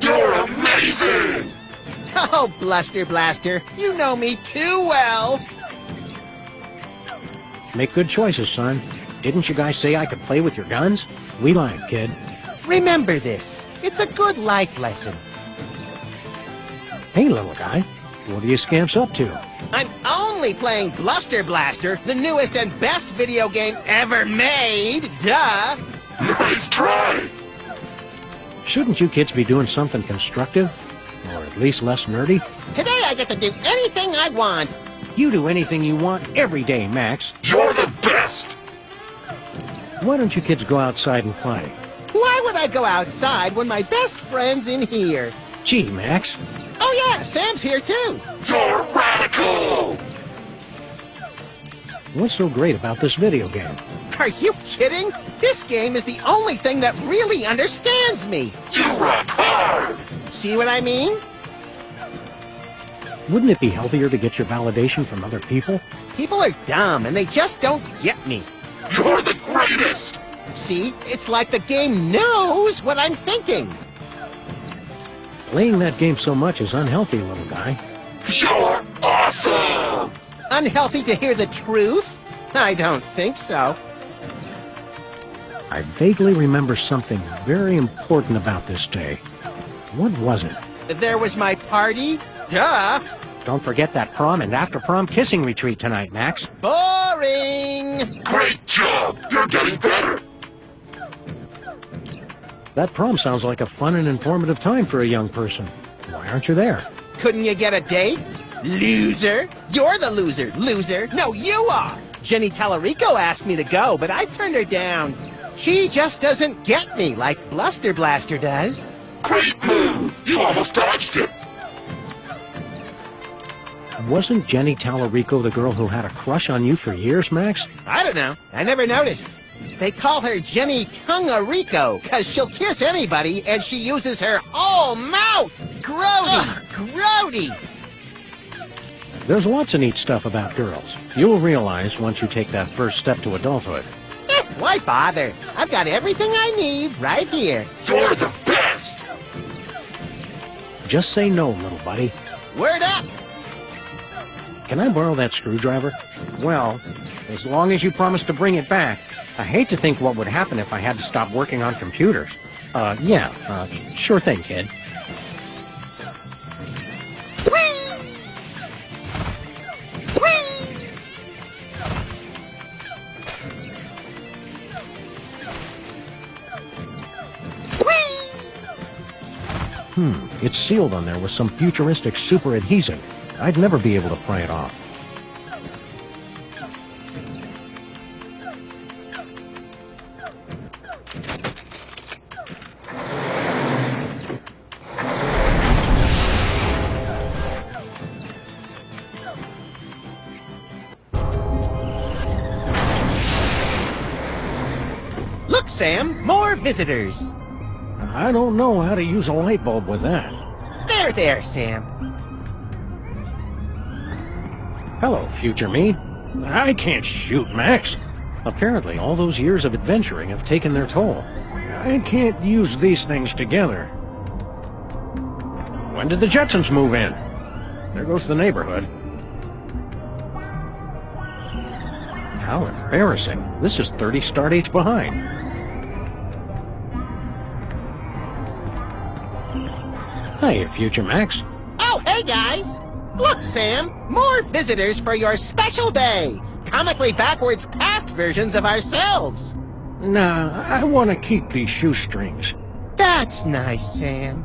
You're amazing! Oh, Bluster Blaster, you know me too well. Make good choices, son. Didn't you guys say I could play with your guns? We lied, kid. Remember this. It's a good life lesson. Hey, little guy. What are you scamps up to? I'm only playing Bluster Blaster, the newest and best video game ever made. Duh! Nice try! Shouldn't you kids be doing something constructive? Or at least less nerdy? Today I get to do anything I want. You do anything you want every day, Max. You're the best! Why don't you kids go outside and play? Why would I go outside when my best friend's in here? Gee, Max. Oh yeah, Sam's here too. You're radical! What's so great about this video game? Are you kidding? This game is the only thing that really understands me. You rock hard! See what I mean? Wouldn't it be healthier to get your validation from other people? People are dumb and they just don't get me. You're the greatest! See, it's like the game knows what I'm thinking. Playing that game so much is unhealthy, little guy. You're awesome! Unhealthy to hear the truth? I don't think so. I vaguely remember something very important about this day. What was it? There was my party. Duh! Don't forget that prom and after-prom kissing retreat tonight, Max. Boring! Great job! You're getting better! That prom sounds like a fun and informative time for a young person. Why aren't you there? Couldn't you get a date? Loser! You're the loser, loser! No, you are! Jenny Tallarico asked me to go, but I turned her down. She just doesn't get me like Bluster Blaster does. Great move! You almost dodged it! Wasn't Jenny Tallarico the girl who had a crush on you for years, Max? I don't know. I never noticed. They call her Jenny Tungarico, because she'll kiss anybody, and she uses her whole mouth! Grody! Grody! There's lots of neat stuff about girls. You'll realize once you take that first step to adulthood. Why bother? I've got everything I need right here. You're the best! Just say no, little buddy. Word up! Can I borrow that screwdriver? Well, as long as you promise to bring it back. I hate to think what would happen if I had to stop working on computers. Sure thing, kid. It's sealed on there with some futuristic super adhesive. I'd never be able to pry it off. Look, Sam, more visitors. I don't know how to use a light bulb with that. There, Sam. Hello, future me. I can't shoot, Max. Apparently, all those years of adventuring have taken their toll. I can't use these things together. When did the Jetsons move in? There goes the neighborhood. How embarrassing. This is 30 stardates behind. Hiya, future Max. Oh, hey, guys. Look, Sam, more visitors for your special day. Comically backwards past versions of ourselves. Nah, I want to keep these shoestrings. That's nice, Sam.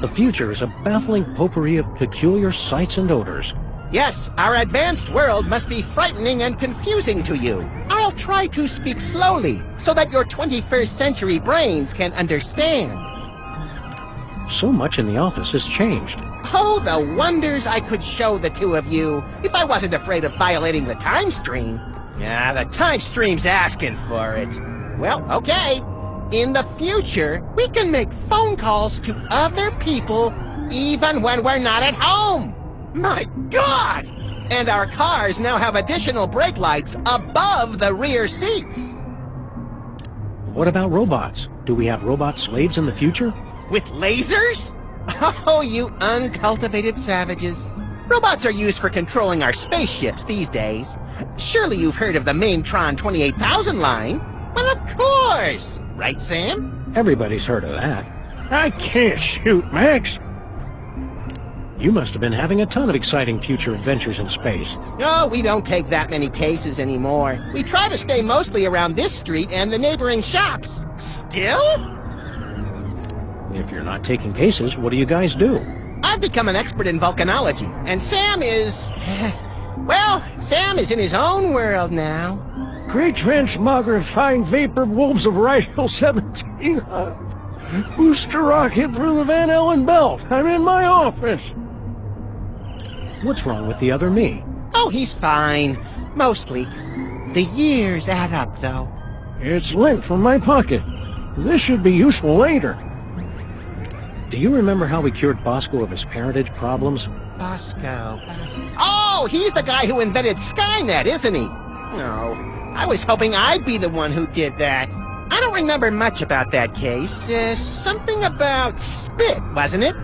The future is a baffling potpourri of peculiar sights and odors. Yes, our advanced world must be frightening and confusing to you. I'll try to speak slowly so that your 21st century brains can understand. So much in the office has changed. Oh, the wonders I could show the two of you if I wasn't afraid of violating the time stream. Yeah, the time stream's asking for it. Well, okay. In the future, we can make phone calls to other people even when we're not at home. My God! And our cars now have additional brake lights above the rear seats. What about robots? Do we have robot slaves in the future? With lasers? Oh, you uncultivated savages. Robots are used for controlling our spaceships these days. Surely you've heard of the Maintron 28,000 line? Well, of course! Right, Sam? Everybody's heard of that. I can't shoot, Max! You must have been having a ton of exciting future adventures in space. Oh, we don't take that many cases anymore. We try to stay mostly around this street and the neighboring shops. Still? If you're not taking cases, what do you guys do? I've become an expert in volcanology, and Sam is... well, Sam is in his own world now. Great transmogrifying vapor wolves of Rigel 1700. Booster rocket through the Van Allen belt. I'm in my office. What's wrong with the other me? Oh, he's fine. Mostly. The years add up, though. It's lint from my pocket. This should be useful later. Do you remember how we cured Bosco of his parentage problems? Bosco. Oh, he's the guy who invented Skynet, isn't he? No, I was hoping I'd be the one who did that. I don't remember much about that case. Something about spit, wasn't it?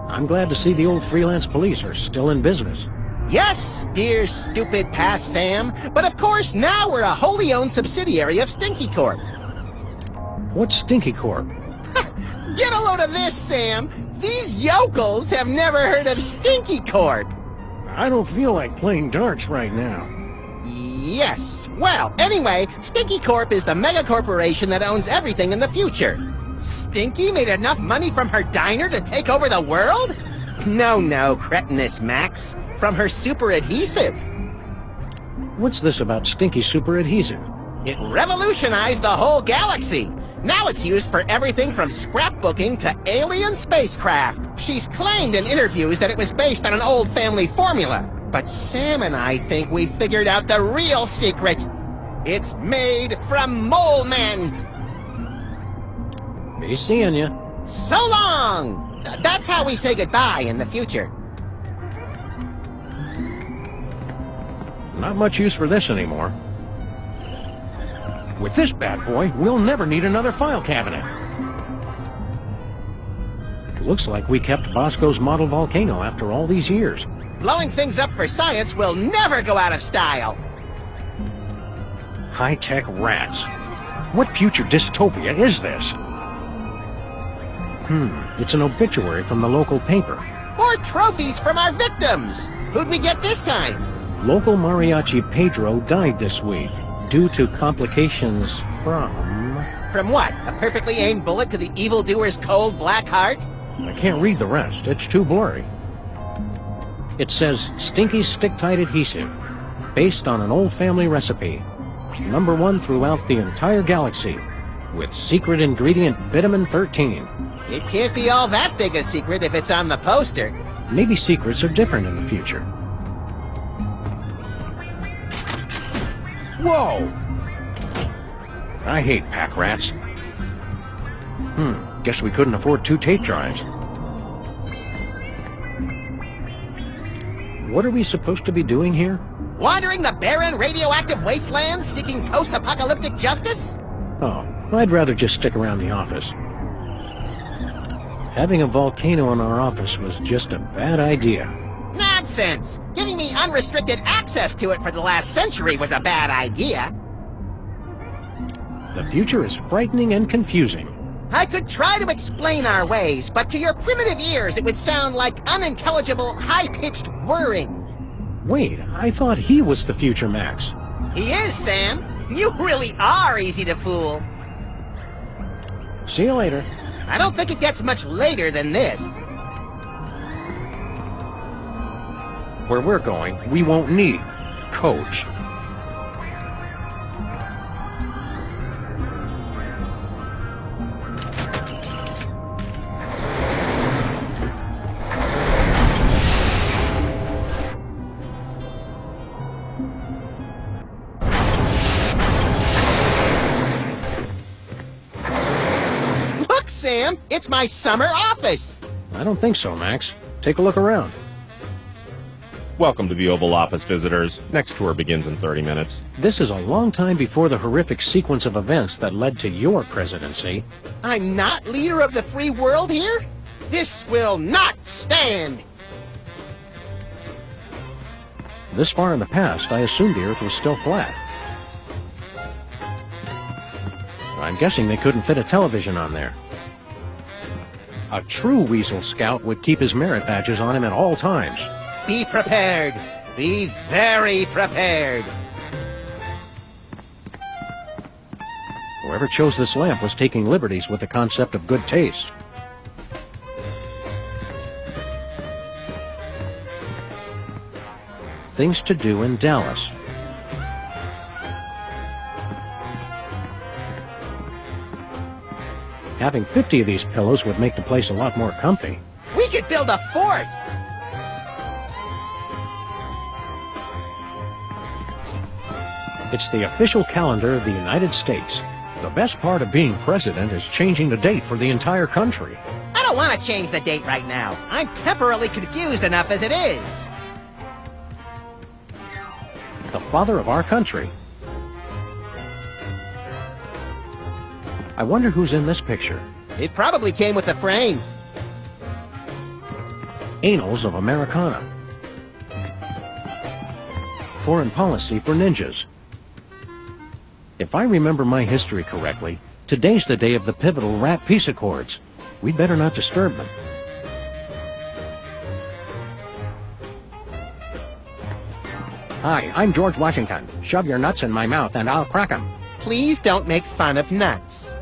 I'm glad to see the old freelance police are still in business. Yes, dear stupid past Sam. But of course, now we're a wholly owned subsidiary of Stinky Corp. What's Stinky Corp? Get a load of this, Sam. These yokels have never heard of Stinky Corp. I don't feel like playing darts right now. Yes. Well, anyway, Stinky Corp is the mega corporation that owns everything in the future. Stinky made enough money from her diner to take over the world? No, cretinous Max. From her super adhesive. What's this about Stinky super adhesive? It revolutionized the whole galaxy. Now it's used for everything from scrapbooking to alien spacecraft. She's claimed in interviews that it was based on an old family formula. But Sam and I think we figured out the real secret. It's made from mole men. Be seeing ya. So long! That's how we say goodbye in the future. Not much use for this anymore. With this bad boy, we'll never need another file cabinet. Looks like we kept Bosco's model volcano after all these years. Blowing things up for science will never go out of style. High-tech rats. What future dystopia is this? It's an obituary from the local paper. More trophies from our victims. Who'd we get this time? Local mariachi Pedro died this week due to complications from... From what? A perfectly aimed bullet to the evildoer's cold black heart? I can't read the rest. It's too blurry. It says Stinky Stick-Tight Adhesive, based on an old family recipe. #1 throughout the entire galaxy, with secret ingredient vitamin 13. It can't be all that big a secret if it's on the poster. Maybe secrets are different in the future. Whoa! I hate pack rats. Guess we couldn't afford 2 tape drives. What are we supposed to be doing here? Wandering the barren, radioactive wastelands, seeking post-apocalyptic justice? Oh, I'd rather just stick around the office. Having a volcano in our office was just a bad idea. Nonsense! Giving me unrestricted access to it for the last century was a bad idea. The future is frightening and confusing. I could try to explain our ways, but to your primitive ears it would sound like unintelligible, high-pitched whirring. Wait, I thought he was the future Max. He is, Sam. You really are easy to fool. See you later. I don't think it gets much later than this. Where we're going, we won't need Coach. Look, Sam, it's my summer office. I don't think so, Max. Take a look around. Welcome to the Oval Office, visitors. Next tour begins in 30 minutes. This is a long time before the horrific sequence of events that led to your presidency. I'm not leader of the free world here? This will not stand! This far in the past, I assumed the Earth was still flat. I'm guessing they couldn't fit a television on there. A true Weasel Scout would keep his merit badges on him at all times. Be prepared. Be very prepared. Whoever chose this lamp was taking liberties with the concept of good taste. things to do in Dallas. Having 50 of these pillows would make the place a lot more comfy. We could build a fort! It's the official calendar of the United States. The best part of being president is changing the date for the entire country. I don't want to change the date right now. I'm temporarily confused enough as it is. The father of our country. I wonder who's in this picture. It probably came with the frame. Annals of Americana. Foreign policy for ninjas. If I remember my history correctly, today's the day of the pivotal Rat Peace Accords. We'd better not disturb them. Hi, I'm George Washington. Shove your nuts in my mouth and I'll crack 'em. Please don't make fun of nuts.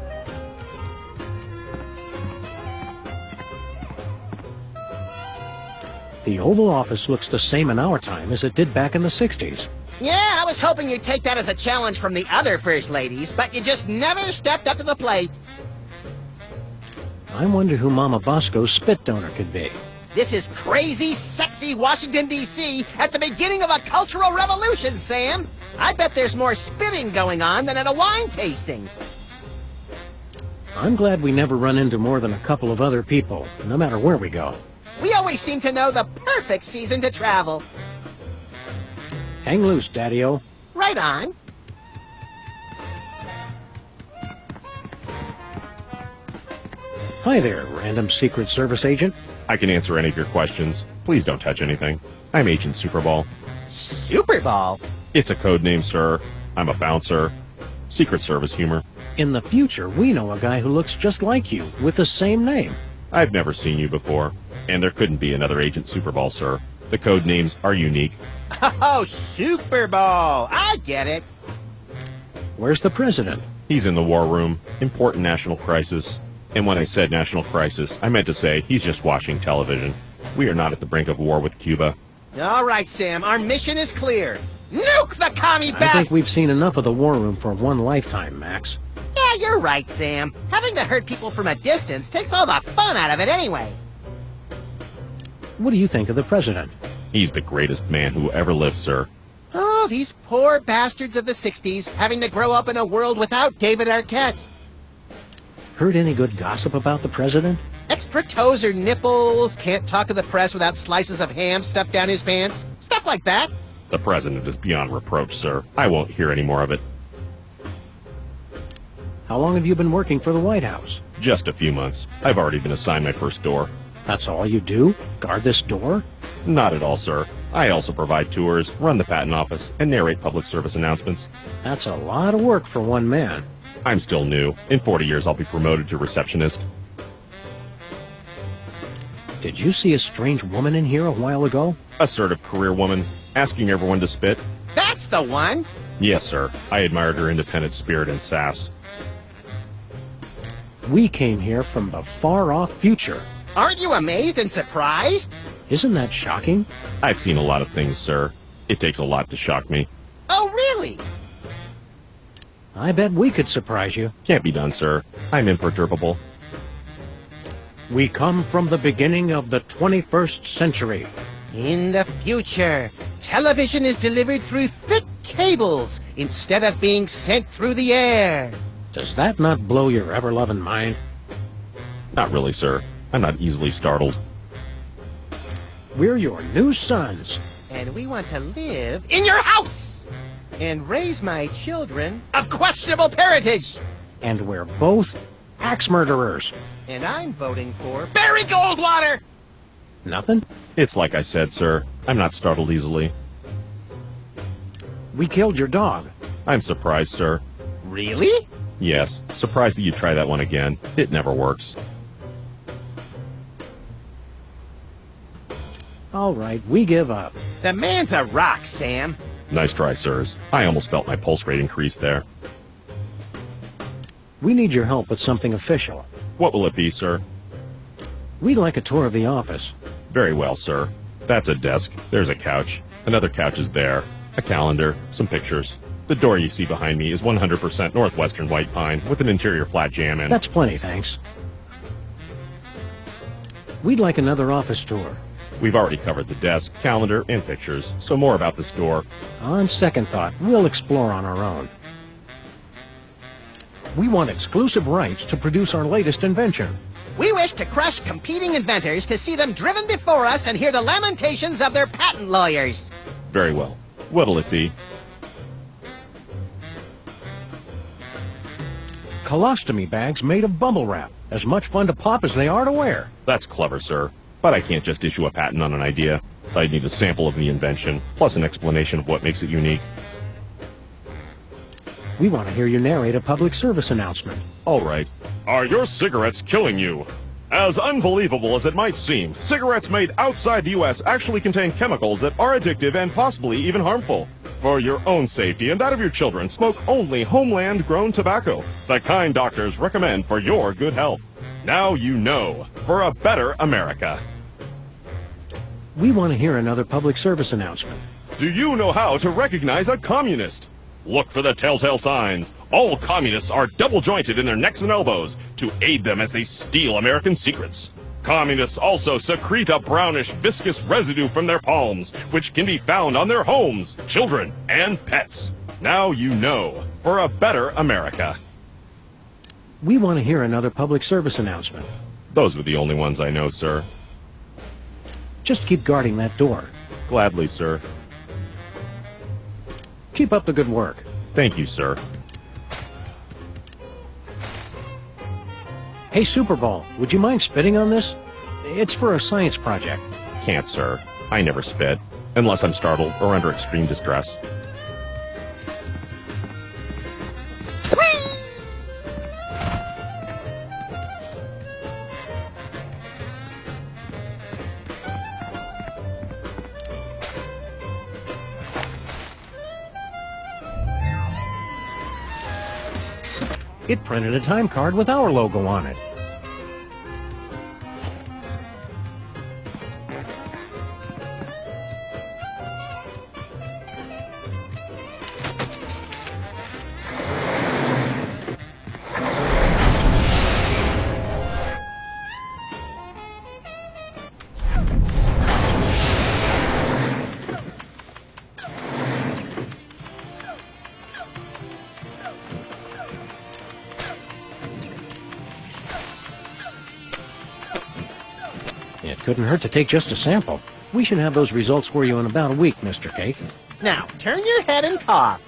The Oval Office looks the same in our time as it did back in the 60s. Yeah, I was hoping you'd take that as a challenge from the other First Ladies, but you just never stepped up to the plate. I wonder who Mama Bosco's spit donor could be. This is crazy, sexy Washington, D.C. at the beginning of a cultural revolution, Sam. I bet there's more spitting going on than at a wine tasting. I'm glad we never run into more than a couple of other people, no matter where we go. We always seem to know the perfect season to travel. Hang loose, Daddy-O. Right on. Hi there, random Secret Service agent. I can answer any of your questions. Please don't touch anything. I'm Agent Superball. Super Ball? It's a code name, sir. I'm a bouncer. Secret Service humor. In the future, we know a guy who looks just like you, with the same name. I've never seen you before, and there couldn't be another Agent Superball, sir. The code names are unique. Oh, Super Ball! I get it. Where's the president? He's in the war room. Important national crisis. And when I said national crisis, I meant to say he's just watching television. We are not at the brink of war with Cuba. All right, Sam, our mission is clear. Nuke the commie I bastard! think we've seen enough of the war room for one lifetime, Max. Yeah, you're right, Sam. Having to hurt people from a distance takes all the fun out of it anyway. What do you think of the president? He's the greatest man who ever lived, sir. Oh, these poor bastards of the 60s having to grow up in a world without David Arquette. Heard any good gossip about the president? Extra toes or nipples, can't talk to the press without slices of ham stuffed down his pants. Stuff like that. The president is beyond reproach, sir. I won't hear any more of it. How long have you been working for the White House? Just a few months. I've already been assigned my first door. That's all you do? Guard this door? Not at all, sir. I also provide tours, run the patent office, and narrate public service announcements. That's a lot of work for one man. I'm still new. In 40 years, I'll be promoted to receptionist. Did you see a strange woman in here a while ago? Assertive career woman, asking everyone to spit. That's the one. Yes, sir. I admired her independent spirit and sass. We came here from the far-off future. Aren't you amazed and surprised? Isn't that shocking? I've seen a lot of things, sir. It takes a lot to shock me. Oh, really? I bet we could surprise you. Can't be done, sir. I'm imperturbable. We come from the beginning of the 21st century. In the future, television is delivered through thick cables instead of being sent through the air. Does that not blow your ever-loving mind? Not really, sir. I'm not easily startled. We're your new sons. And we want to live in your house and raise my children of questionable parentage. And we're both axe murderers. And I'm voting for Barry Goldwater! Nothing? It's like I said, sir. I'm not startled easily. We killed your dog. I'm surprised, sir. Really? Yes. Surprised that you try that one again. It never works. All right, we give up. The man's a rock, Sam. Nice try, sirs. I almost felt my pulse rate increase there. We need your help with something official. What will it be, sir? We'd like a tour of the office. Very well, sir. That's a desk. There's a couch. Another couch is there. A calendar, some pictures. The door you see behind me is 100% Northwestern white pine with an interior flat jam in. That's plenty, thanks. We'd like another office tour. We've already covered the desk, calendar, and pictures, so more about this door. On second thought, we'll explore on our own. We want exclusive rights to produce our latest invention. We wish to crush competing inventors to see them driven before us and hear the lamentations of their patent lawyers. Very well. What'll it be? Colostomy bags made of bubble wrap. As much fun to pop as they are to wear. That's clever, sir. But I can't just issue a patent on an idea. I'd need a sample of the invention, plus an explanation of what makes it unique. We want to hear you narrate a public service announcement. All right. Are your cigarettes killing you? As unbelievable as it might seem, cigarettes made outside the U.S. actually contain chemicals that are addictive and possibly even harmful. For your own safety and that of your children, smoke only homeland-grown tobacco, the kind doctors recommend for your good health. Now you know, for a better America. We want to hear another public service announcement. Do you know how to recognize a communist? Look for the telltale signs. All communists are double-jointed in their necks and elbows to aid them as they steal American secrets. Communists also secrete a brownish, viscous residue from their palms, which can be found on their homes, children, and pets. Now you know, for a better America. We want to hear another public service announcement. Those were the only ones I know, sir. Just keep guarding that door. Gladly, sir. Keep up the good work. Thank you, sir. Hey, Super Bowl, would you mind spitting on this? It's for a science project. Can't, sir. I never spit, unless I'm startled or under extreme distress. It printed a time card with our logo on it. It couldn't hurt to take just a sample. We should have those results for you in about a week, Mr. Cake. Now, turn your head and cough.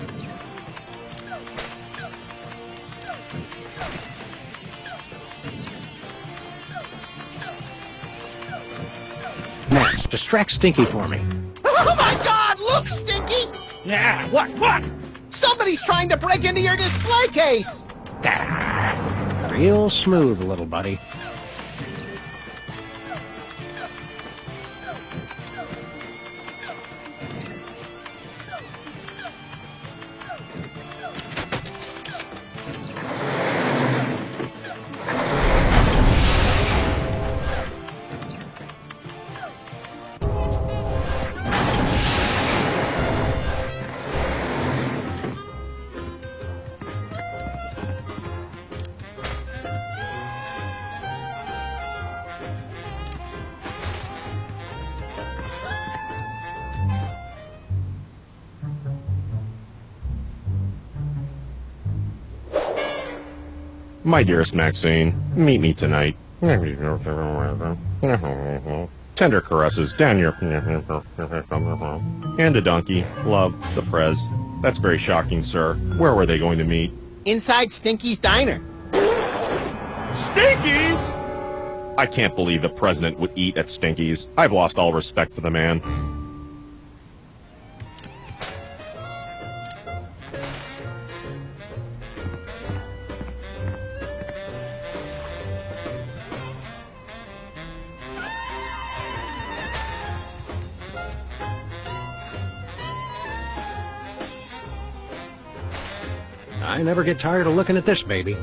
Max, distract Stinky for me. Oh my God! Look, Stinky! Yeah, what? Somebody's trying to break into your display case! Real smooth, little buddy. My dearest Maxine, meet me tonight. Tender caresses down your... And a donkey. Love, the Prez. That's very shocking, sir. Where were they going to meet? Inside Stinky's diner. Stinky's? I can't believe the president would eat at Stinky's. I've lost all respect for the man. I never get tired of looking at this baby.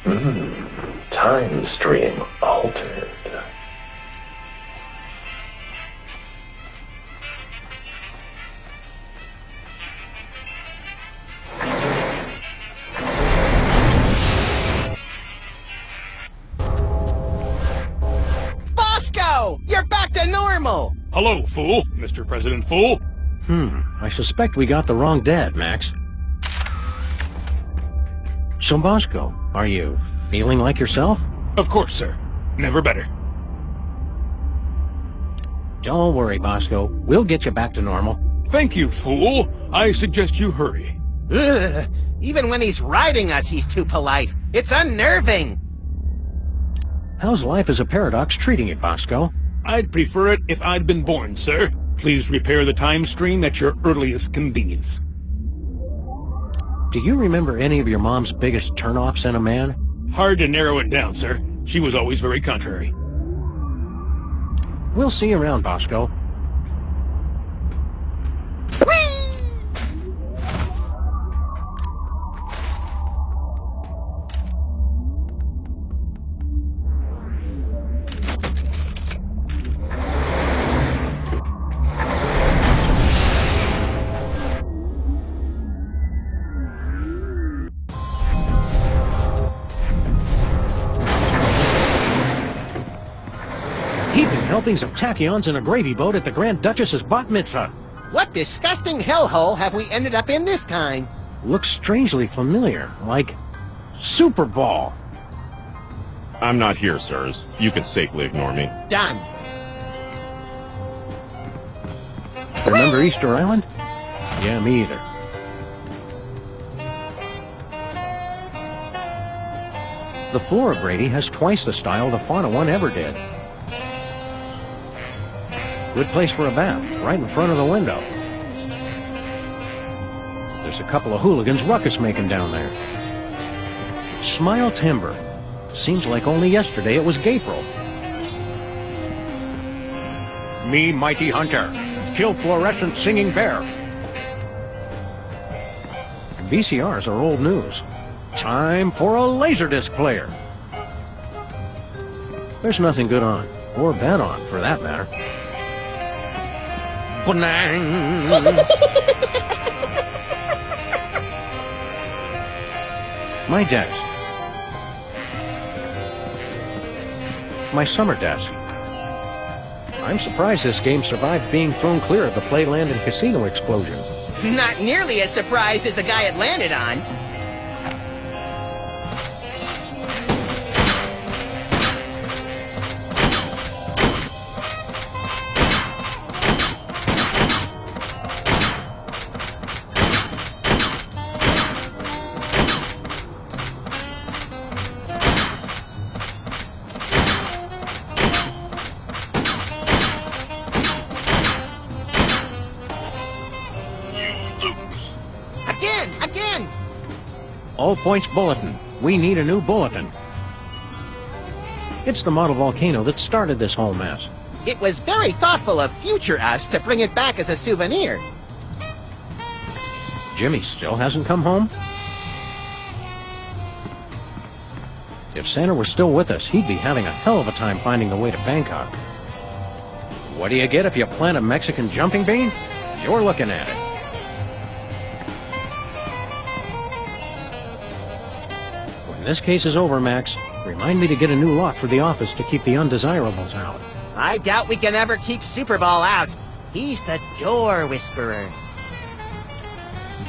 Time stream altered. Bosco! You're back to normal! Hello, fool. Mr. President Fool. I suspect we got the wrong dad, Max. So, Bosco, are you feeling like yourself? Of course, sir. Never better. Don't worry, Bosco. We'll get you back to normal. Thank you, fool. I suggest you hurry. Ugh. Even when he's riding us, he's too polite. It's unnerving. How's life as a paradox treating you, Bosco? I'd prefer it if I'd been born, sir. Please repair the time stream at your earliest convenience. Do you remember any of your mom's biggest turnoffs in a man? Hard to narrow it down, sir. She was always very contrary. We'll see you around, Bosco. Helpings of tachyons in a gravy boat at the Grand Duchess's bat mitzvah. What disgusting hellhole have we ended up in this time? Looks strangely familiar, like Super Ball. I'm not here, sirs. You can safely ignore me. Done. Remember Easter Island? Yeah, me either. The floor of Brady has twice the style the fauna one ever did. Good place for a bath, right in front of the window. There's a couple of hooligans ruckus making down there. Smile Timber. Seems like only yesterday it was Gapril. Me, Mighty Hunter. Kill fluorescent singing bear. VCRs are old news. Time for a Laserdisc player. There's nothing good on, or bad on, for that matter. My desk. My summer desk. I'm surprised this game survived being thrown clear of the Playland and Casino explosion. Not nearly as surprised as the guy it landed on. Again! All points bulletin. We need a new bulletin. It's the model volcano that started this whole mess. It was very thoughtful of future us to bring it back as a souvenir. Jimmy still hasn't come home? If Santa were still with us, he'd be having a hell of a time finding the way to Bangkok. What do you get if you plant a Mexican jumping bean? You're looking at it. When this case is over, Max, remind me to get a new lock for the office to keep the undesirables out. I doubt we can ever keep Superball out. He's the door whisperer.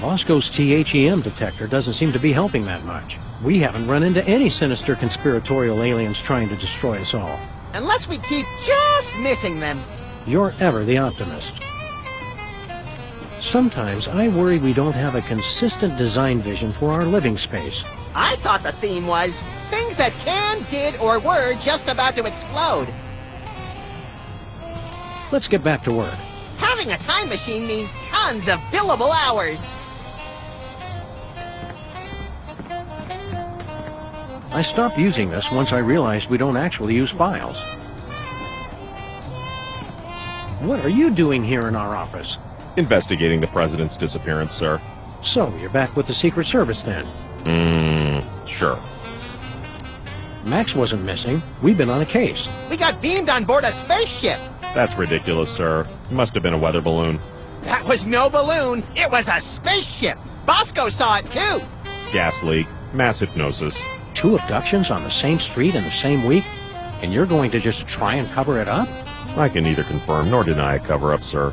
Bosco's THEM detector doesn't seem to be helping that much. We haven't run into any sinister conspiratorial aliens trying to destroy us all. Unless we keep just missing them. You're ever the optimist. Sometimes I worry we don't have a consistent design vision for our living space. I thought the theme was things that can, did, or were just about to explode. Let's get back to work. Having a time machine means tons of billable hours. I stopped using this once I realized we don't actually use files. What are you doing here in our office? Investigating the president's disappearance, sir. So, you're back with the Secret Service then? Sure. Max wasn't missing. We've been on a case. We got beamed on board a spaceship. That's ridiculous, sir. It must have been a weather balloon. That was no balloon. It was a spaceship. Bosco saw it too. Gas leak. Mass hypnosis. 2 abductions on the same street in the same week? And you're going to just try and cover it up? I can neither confirm nor deny a cover-up, sir.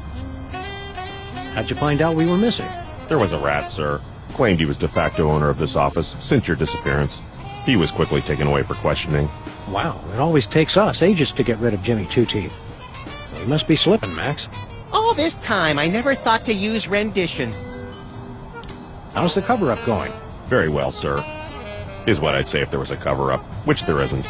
How'd you find out we were missing? There was a rat, sir. Claimed he was de facto owner of this office since your disappearance. He was quickly taken away for questioning. Wow, it always takes us ages to get rid of Jimmy Two-Teeth. We must be slipping, Max. All this time, I never thought to use rendition. How's the cover-up going? Very well, sir. Is what I'd say if there was a cover-up, which there isn't.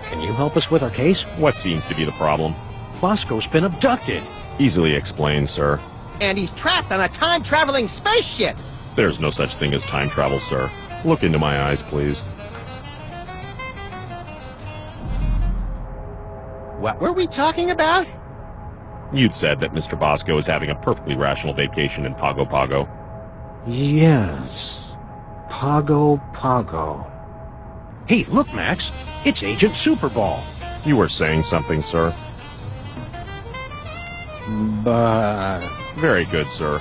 Can you help us with our case? What seems to be the problem? Bosco's been abducted. Easily explained, sir. And he's trapped on a time-traveling spaceship. There's no such thing as time travel, sir. Look into my eyes, please. What were we talking about? You'd said that Mr. Bosco is having a perfectly rational vacation in Pago Pago. Yes. Pago Pago. Hey, look, Max. It's Agent Superball. You were saying something, sir. But Very good, sir.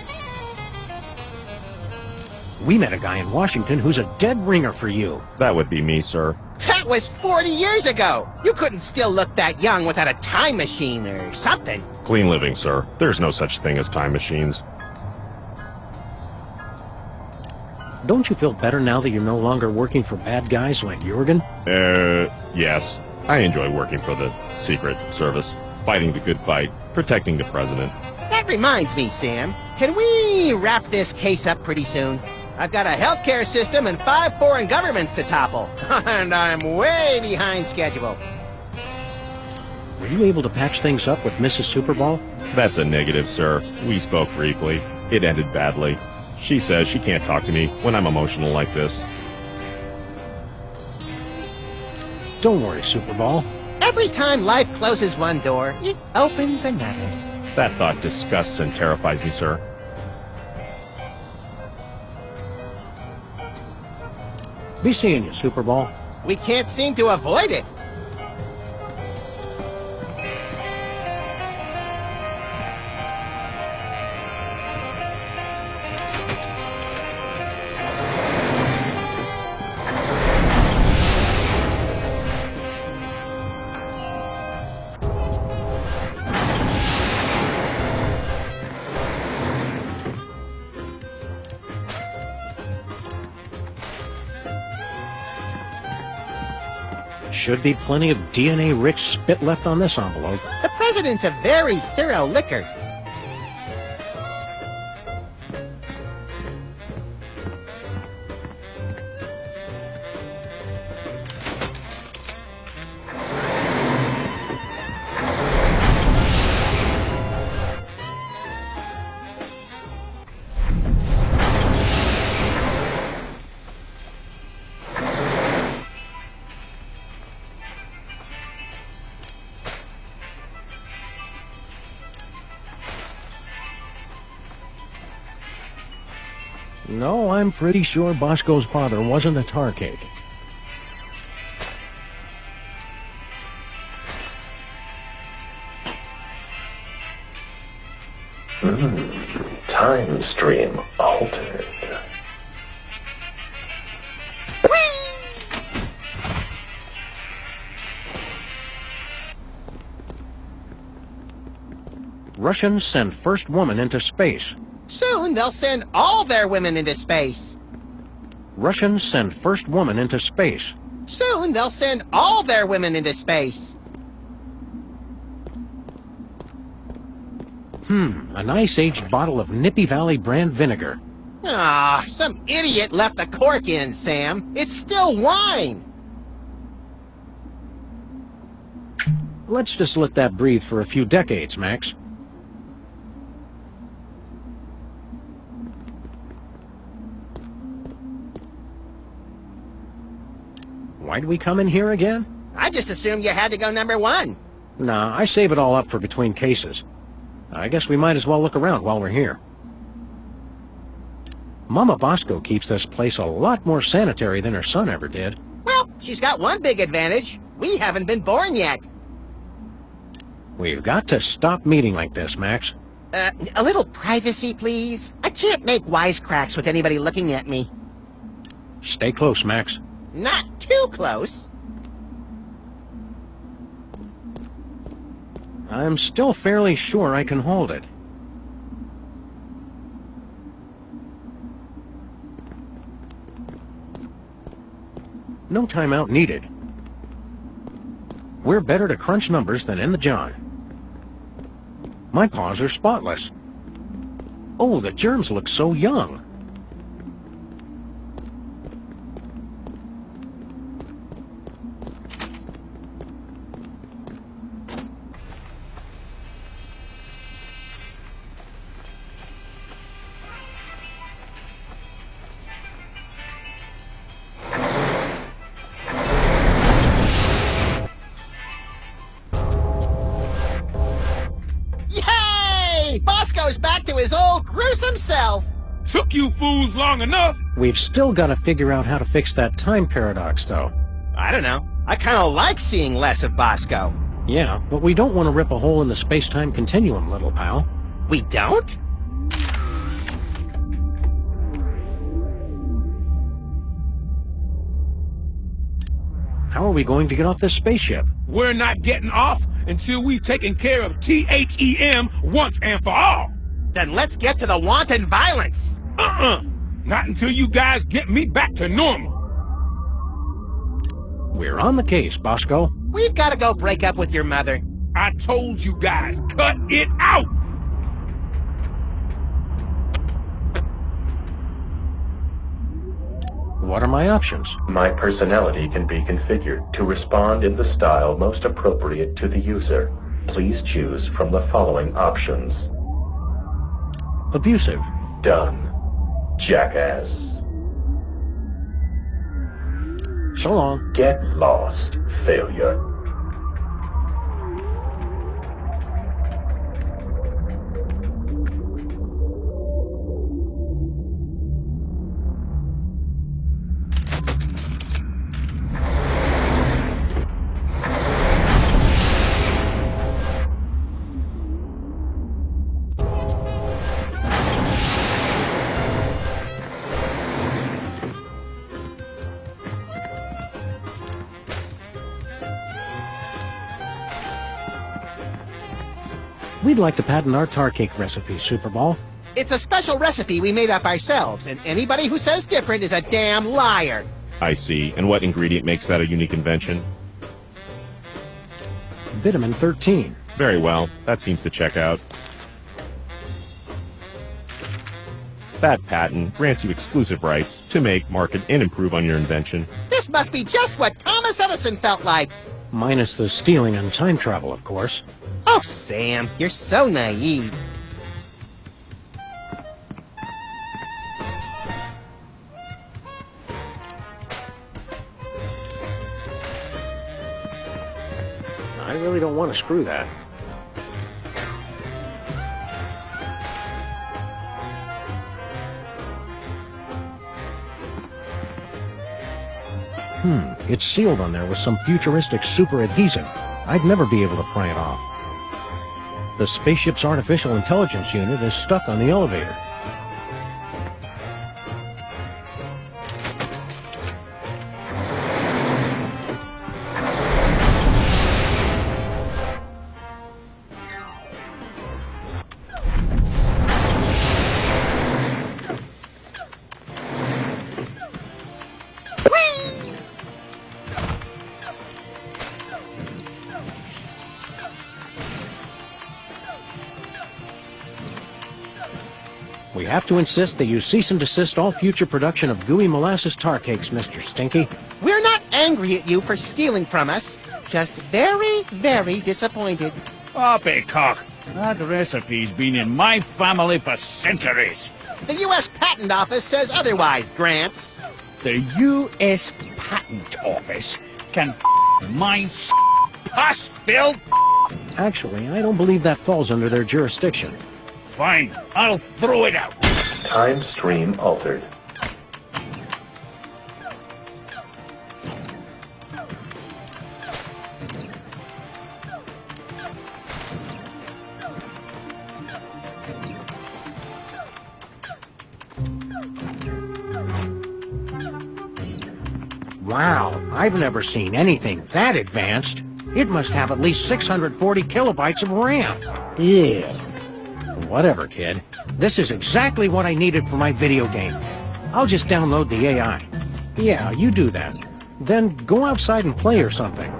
we met a guy in Washington who's a dead ringer for you. That would be me, sir. That was 40 years ago. You couldn't still look that young without a time machine or something. Clean living, sir. There's no such thing as time machines. Don't you feel better now that you're no longer working for bad guys like Jurgen? Yes. I enjoy working for the Secret Service. Fighting the good fight. Protecting the president. That reminds me, Sam. Can we wrap this case up pretty soon? I've got a healthcare system and 5 foreign governments to topple. And I'm way behind schedule. Were you able to patch things up with Mrs. Superball? That's a negative, sir. We spoke briefly. It ended badly. She says she can't talk to me when I'm emotional like this. Don't worry, Superball. Every time life closes one door, it opens another. That thought disgusts and terrifies me, sir. Be seeing you, Superball. We can't seem to avoid it. Should be plenty of DNA-rich spit left on this envelope. The president's a very thorough licker. No, I'm pretty sure Bosco's father wasn't a tar cake. Time stream altered. Russians send first woman into space. Soon they'll send all their women into space. Russians send first woman into space. Soon they'll send all their women into space. A nice aged bottle of Nippy Valley brand vinegar. Ah, some idiot left the cork in, Sam. It's still wine. Let's just let that breathe for a few decades, Max. Why'd we come in here again? I just assumed you had to go number 1. Nah, I save it all up for between cases. I guess we might as well look around while we're here. Mama Bosco keeps this place a lot more sanitary than her son ever did. She's got one big advantage. We haven't been born yet. We've got to stop meeting like this, Max. A little privacy, please. I can't make wisecracks with anybody looking at me. Stay close, Max. Not too close. I'm still fairly sure I can hold it. No timeout needed. We're better to crunch numbers than in the John. My paws are spotless. Oh, the germs look so young. Bosco's back to his old gruesome self. Took you fools long enough. We've still got to figure out how to fix that time paradox, though. I don't know. I kind of like seeing less of Bosco. Yeah, but we don't want to rip a hole in the space-time continuum, little pal. We don't? How are we going to get off this spaceship? We're not getting off until we've taken care of THEM once and for all. Then let's get to the wanton violence. Not until you guys get me back to normal. We're on the case, Bosco. We've got to go break up with your mother. I told you guys, cut it out! What are my options? My personality can be configured to respond in the style most appropriate to the user. Please choose from the following options. Abusive. Done. Jackass. So long. Get lost, failure. We'd like to patent our tar cake recipe, Superball. It's a special recipe we made up ourselves, and anybody who says different is a damn liar. I see. And what ingredient makes that a unique invention? Vitamin 13. Very well. That seems to check out. That patent grants you exclusive rights to make, market, and improve on your invention. This must be just what Thomas Edison felt like. Minus the stealing and time travel, of course. Oh, Sam, you're so naive. I really don't want to screw that. It's sealed on there with some futuristic super adhesive. I'd never be able to pry it off. The spaceship's artificial intelligence unit is stuck on the elevator. We have to insist that you cease and desist all future production of gooey molasses tar cakes, Mr. Stinky. We're not angry at you for stealing from us. Just very, very disappointed. Poppycock, that recipe's been in my family for centuries. The U.S. Patent Office says otherwise, Gramps. The U.S. Patent Office can my pus-filled. Actually, I don't believe that falls under their jurisdiction. Fine, I'll throw it out. Time stream altered. Wow, I've never seen anything that advanced. It must have at least 640 kilobytes of RAM. Ugh. Whatever, kid. This is exactly what I needed for my video game. I'll just download the AI. Yeah, you do that. Then go outside and play or something.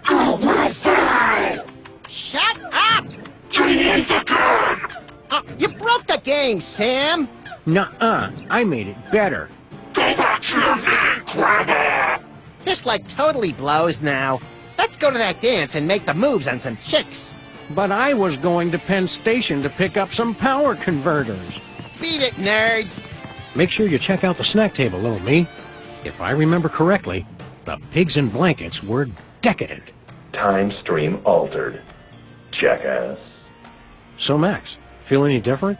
Go Wi-Fi! Shut up! You need the gun! You broke the game, Sam! Nuh-uh, I made it better. Go back to your man, Grandma! This like totally blows now. Let's go to that dance and make the moves on some chicks. But I was going to Penn Station to pick up some power converters. Beat it, nerds! Make sure you check out the snack table, little me. If I remember correctly, the pigs in blankets were decadent. Time stream altered. Jackass. So, Max, feel any different?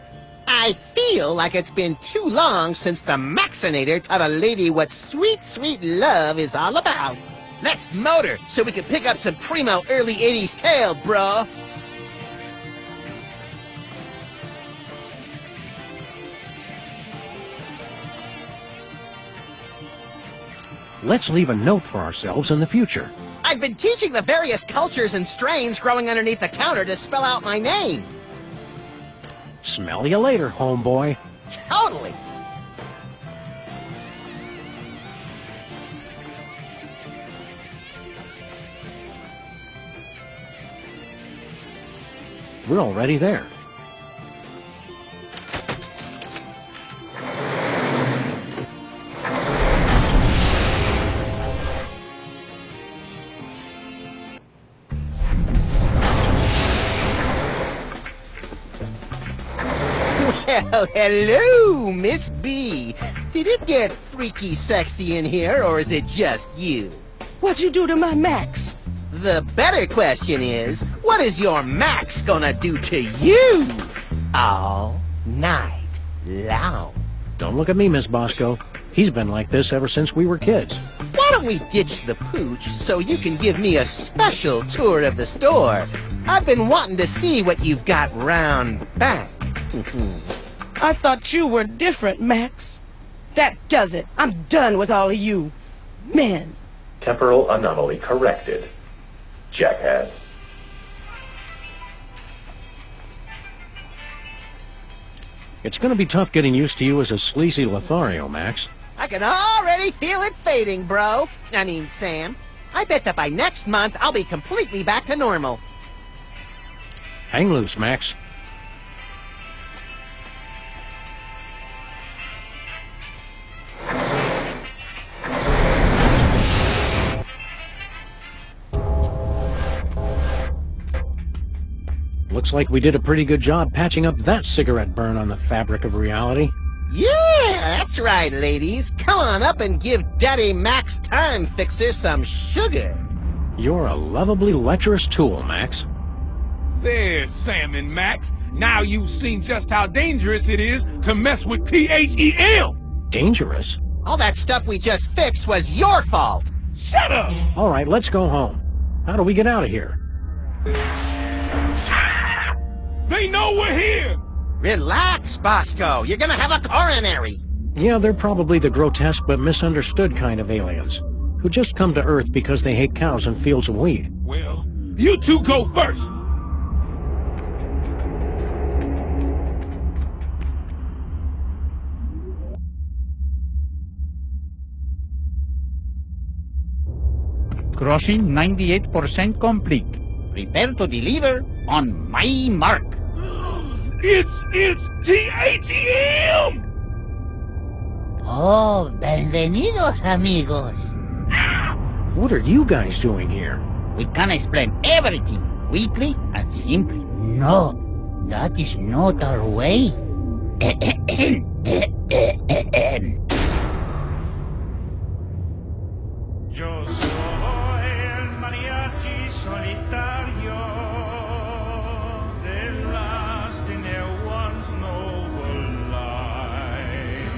I feel like it's been too long since the Maxinator taught a lady what sweet, sweet love is all about. Let's motor so we can pick up some primo early 80s tail, bro. Let's leave a note for ourselves in the future. I've been teaching the various cultures and strains growing underneath the counter to spell out my name. Smell you later, homeboy. Totally. We're already there. Well, hello, Miss B. Did it get freaky sexy in here, or is it just you? What'd you do to my Max? The better question is, what is your Max gonna do to you all night long? Don't look at me, Miss Bosco. He's been like this ever since we were kids. Why don't we ditch the pooch so you can give me a special tour of the store? I've been wanting to see what you've got round back. I thought you were different, Max. That does it. I'm done with all of you. Men. Temporal anomaly corrected. Jackass. It's gonna be tough getting used to you as a sleazy Lothario, Max. I can already feel it fading, bro. I mean, Sam. I bet that by next month I'll be completely back to normal. Hang loose, Max. Looks like we did a pretty good job patching up that cigarette burn on the fabric of reality. Yeah, that's right, ladies. Come on up and give Daddy Max Time Fixer some sugar. You're a lovably lecherous tool, Max. There's Sam and Max. Now you've seen just how dangerous it is to mess with THEM. Dangerous? All that stuff we just fixed was your fault. Shut up! All right, let's go home. How do we get out of here? They know we're here! Relax, Bosco. You're gonna have a coronary. Yeah, they're probably the grotesque but misunderstood kind of aliens, who just come to Earth because they hate cows and fields of wheat. Well, you two go first. Crossing 98% complete. Prepare to deliver. On my mark. It's THEM! Oh, bienvenidos, amigos. What are you guys doing here? We can explain everything quickly and simply. No, that is not our way. Yo soy el mariachi solitario, the last in a once noble line.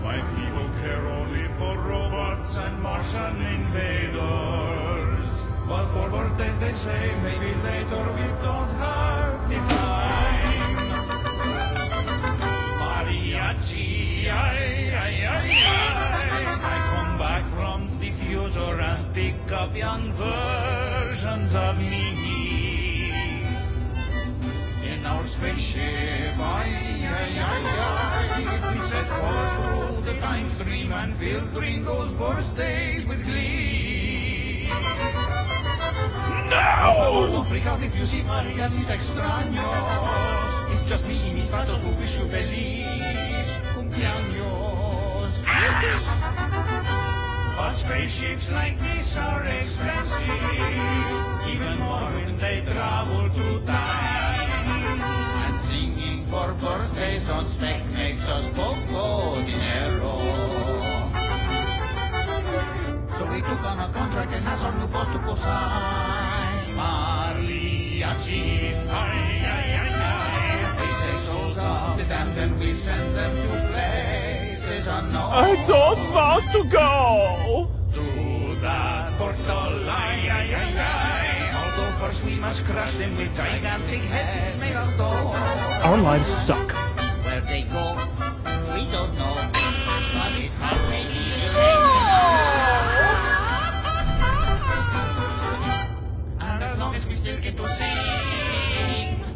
My people care only for robots and Martian invaders. But for birthdays they say maybe later we don't have the time. Mariachi, ay, ay, ay, ay. set course through the time stream and fill Gringo's birthdays with glee. No! Don't freak out if you see mariachis extraños. It's just me y mis vatos who wish you feliz cumpleaños. But spaceships like this are expensive, even more when they travel through time. And singing for birthdays on spec makes us poco dinero. So we took on a contract and has our new boss to co-sign. Mariachis, ay, ay, ay, ay. We take souls of the damned and we send them to places unknown. I don't want to go! Through that portal, ay, ay, ay, ay. Although first we must crush them with gigantic heads made of stone. Our lives suck. Where they go, we don't know. But it's heartbreaking. And as long as we still get to sing,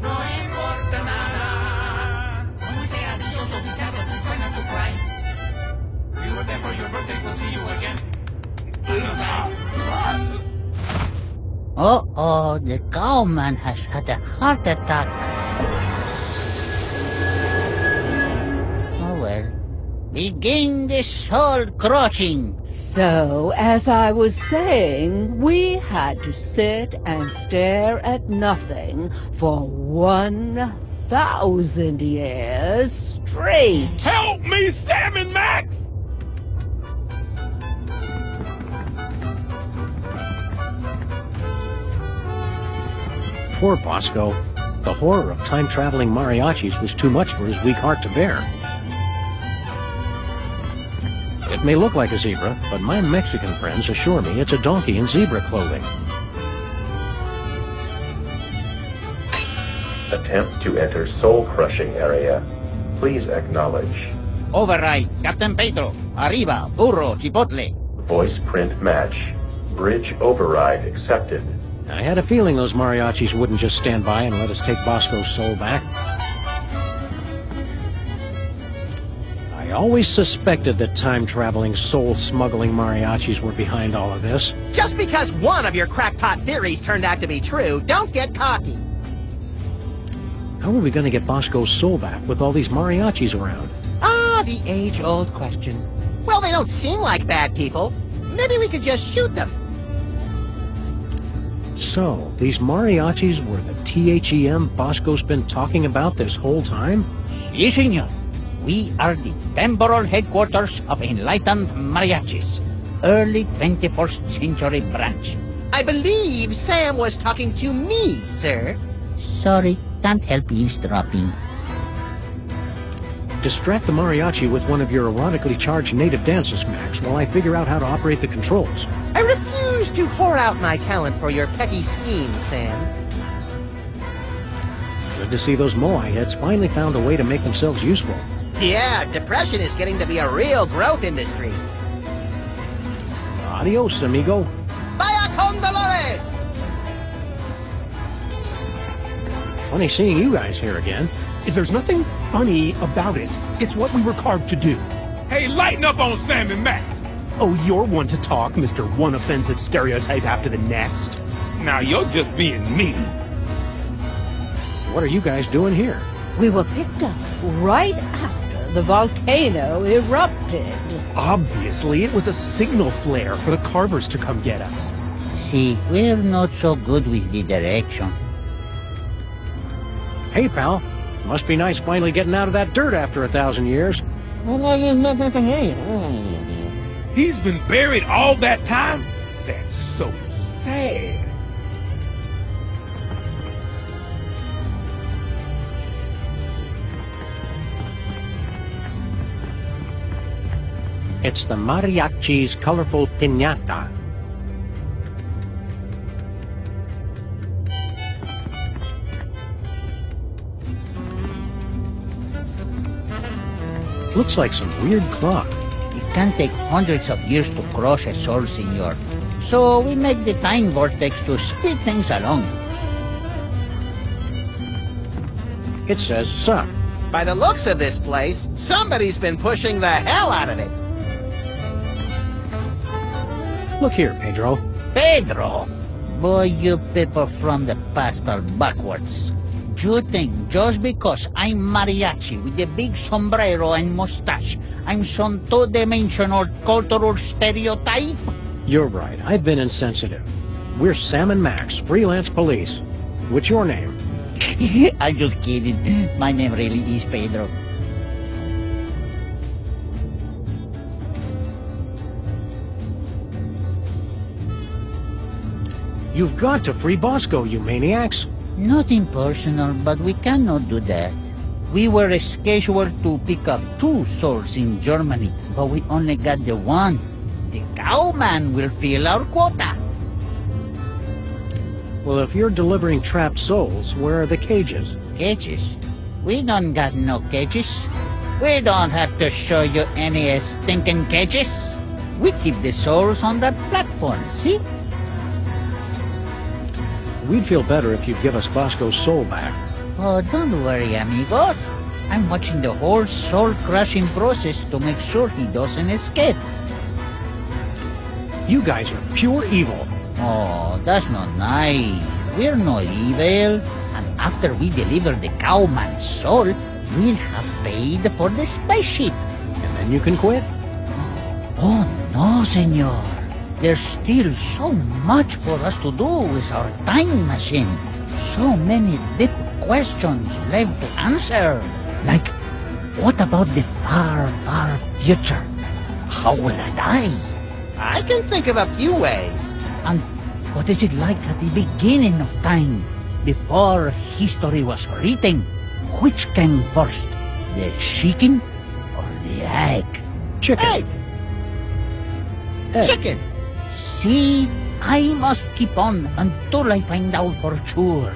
no importa nada. When we say adios or bizarro, please try not to cry. We were there for your birthday, we'll see you again. Uh-oh, the cowman has had a heart attack. Oh well. Begin the soul crushing. So, as I was saying, we had to sit and stare at nothing for 1,000 years straight. Help me, Sam and Max! Poor Bosco. The horror of time-traveling mariachis was too much for his weak heart to bear. It may look like a zebra, but my Mexican friends assure me it's a donkey in zebra clothing. Attempt to enter soul-crushing area. Please acknowledge. Override, Captain Pedro. Arriba, burro, chipotle. Voice print match. Bridge override accepted. I had a feeling those mariachis wouldn't just stand by and let us take Bosco's soul back. I always suspected that time-traveling, soul-smuggling mariachis were behind all of this. Just because one of your crackpot theories turned out to be true, don't get cocky. How are we going to get Bosco's soul back with all these mariachis around? Ah, the age-old question. Well, they don't seem like bad people. Maybe we could just shoot them. So, these mariachis were the THEM Bosco's been talking about this whole time? Si, senor. We are the temporal headquarters of enlightened mariachis. Early 21st century branch. I believe Sam was talking to me, sir. Sorry, can't help eavesdropping. Distract the mariachi with one of your erotically charged native dances, Max, while I figure out how to operate the controls. I refuse to whore out my talent for your petty schemes, Sam. Good to see those Moai heads finally found a way to make themselves useful. Yeah, depression is getting to be a real growth industry. Adios, amigo. Vaya con Dolores! Funny seeing you guys here again. If there's nothing funny about it, it's what we were carved to do. Hey, lighten up on Sam and Max! Oh, you're one to talk, Mr. One Offensive Stereotype after the next. Now you're just being mean. What are you guys doing here? We were picked up right after the volcano erupted. Obviously, it was a signal flare for the carvers to come get us. See, we're not so good with the direction. Hey, pal. Must be nice finally getting out of that dirt after 1,000 years. He's been buried all that time? That's so sad. It's the mariachi's colorful piñata. Looks like some weird clock. It can take hundreds of years to cross a soul, senor. So we make the time vortex to speed things along. It says suck. By the looks of this place, somebody's been pushing the hell out of it. Look here, Pedro. Pedro! Boy, you people from the past are backwards. You think just because I'm mariachi with a big sombrero and mustache, I'm some two-dimensional cultural stereotype? You're right. I've been insensitive. We're Sam and Max, freelance police. What's your name? I'm just kidding. My name really is Pedro. You've got to free Bosco, you maniacs. Nothing personal, but we cannot do that. We were scheduled to pick up 2 souls in Germany, but we only got the one. The cowman will fill our quota. Well, if you're delivering trapped souls, where are the cages? Cages? We don't got no cages. We don't have to show you any stinking cages. We keep the souls on that platform, see? We'd feel better if you'd give us Bosco's soul back. Oh, don't worry, amigos. I'm watching the whole soul-crushing process to make sure he doesn't escape. You guys are pure evil. Oh, that's not nice. We're not evil. And after we deliver the cowman's soul, we'll have paid for the spaceship. And then you can quit? Oh, no, senor. There's still so much for us to do with our time machine. So many deep questions left to answer. Like, what about the far, far future? How will I die? I can think of a few ways. And what is it like at the beginning of time, before history was written? Which came first, the chicken or the egg? Chicken. Egg. Chicken. See, I must keep on until I find out for sure.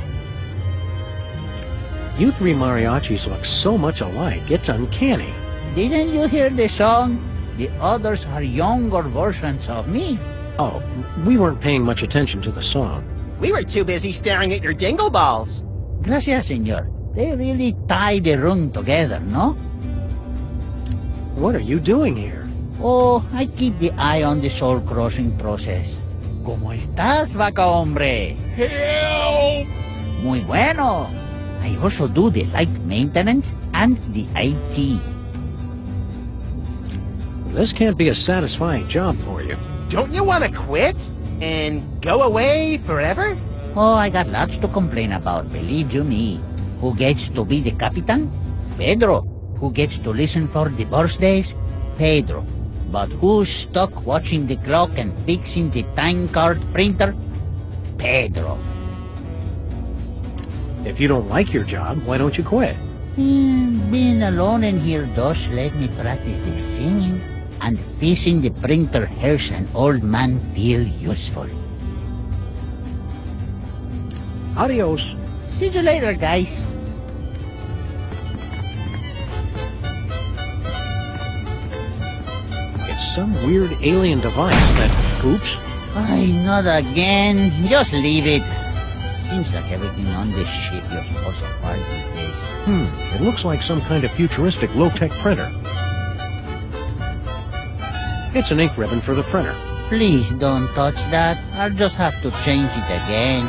You 3 mariachis look so much alike, it's uncanny. Didn't you hear the song? The others are younger versions of me. Oh, we weren't paying much attention to the song. We were too busy staring at your dingle balls. Gracias, senor. They really tie the room together, no? What are you doing here? Oh, I keep the eye on the soul-crossing process. ¿Cómo estás, vaca hombre? Help! Muy bueno. I also do the light maintenance and the IT. This can't be a satisfying job for you. Don't you want to quit? And go away forever? Oh, I got lots to complain about, believe you me. Who gets to be the captain? Pedro. Who gets to listen for the birthdays? Pedro. But who's stuck watching the clock and fixing the time card printer? Pedro. If you don't like your job, why don't you quit? Being alone in here does let me practice the singing, and fixing the printer helps an old man feel useful. Adios. See you later, guys. It's some weird alien device that... Oops. Ay, not again. Just leave it. Seems like everything on this ship is falls apart these days. It looks like some kind of futuristic low-tech printer. It's an ink ribbon for the printer. Please don't touch that. I'll just have to change it again.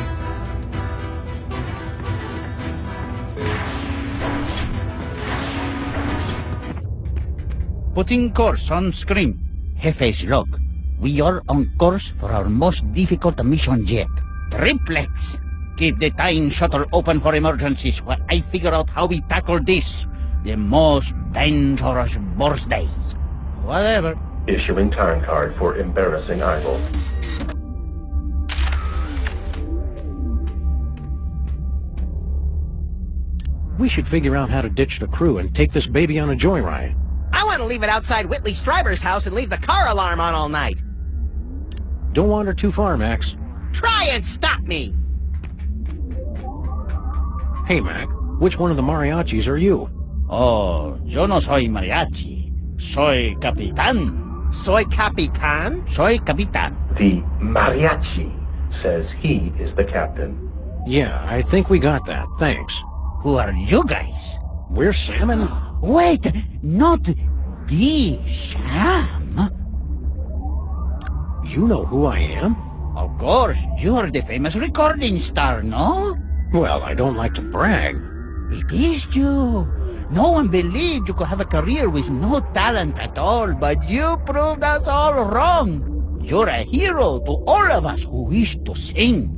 Putting course on screen. Jefe's log. We are on course for our most difficult mission yet. Triplets! Keep the time shuttle open for emergencies while I figure out how we tackle this. The most dangerous birthday. Whatever. Issuing time card for embarrassing idol. We should figure out how to ditch the crew and take this baby on a joyride. I want to leave it outside Whitley Stryber's house and leave the car alarm on all night. Don't wander too far, Max. Try and stop me! Hey, Mac, which one of the mariachis are you? Oh, yo no soy mariachi. Soy capitán. Soy capitán? Soy capitán. The mariachi says he is the captain. Yeah, I think we got that. Thanks. Who are you guys? We're Sam and... Wait, not the Sam. You know who I am? Of course, you're the famous recording star, no? Well, I don't like to brag. It is you. No one believed you could have a career with no talent at all, but you proved us all wrong. You're a hero to all of us who wish to sing.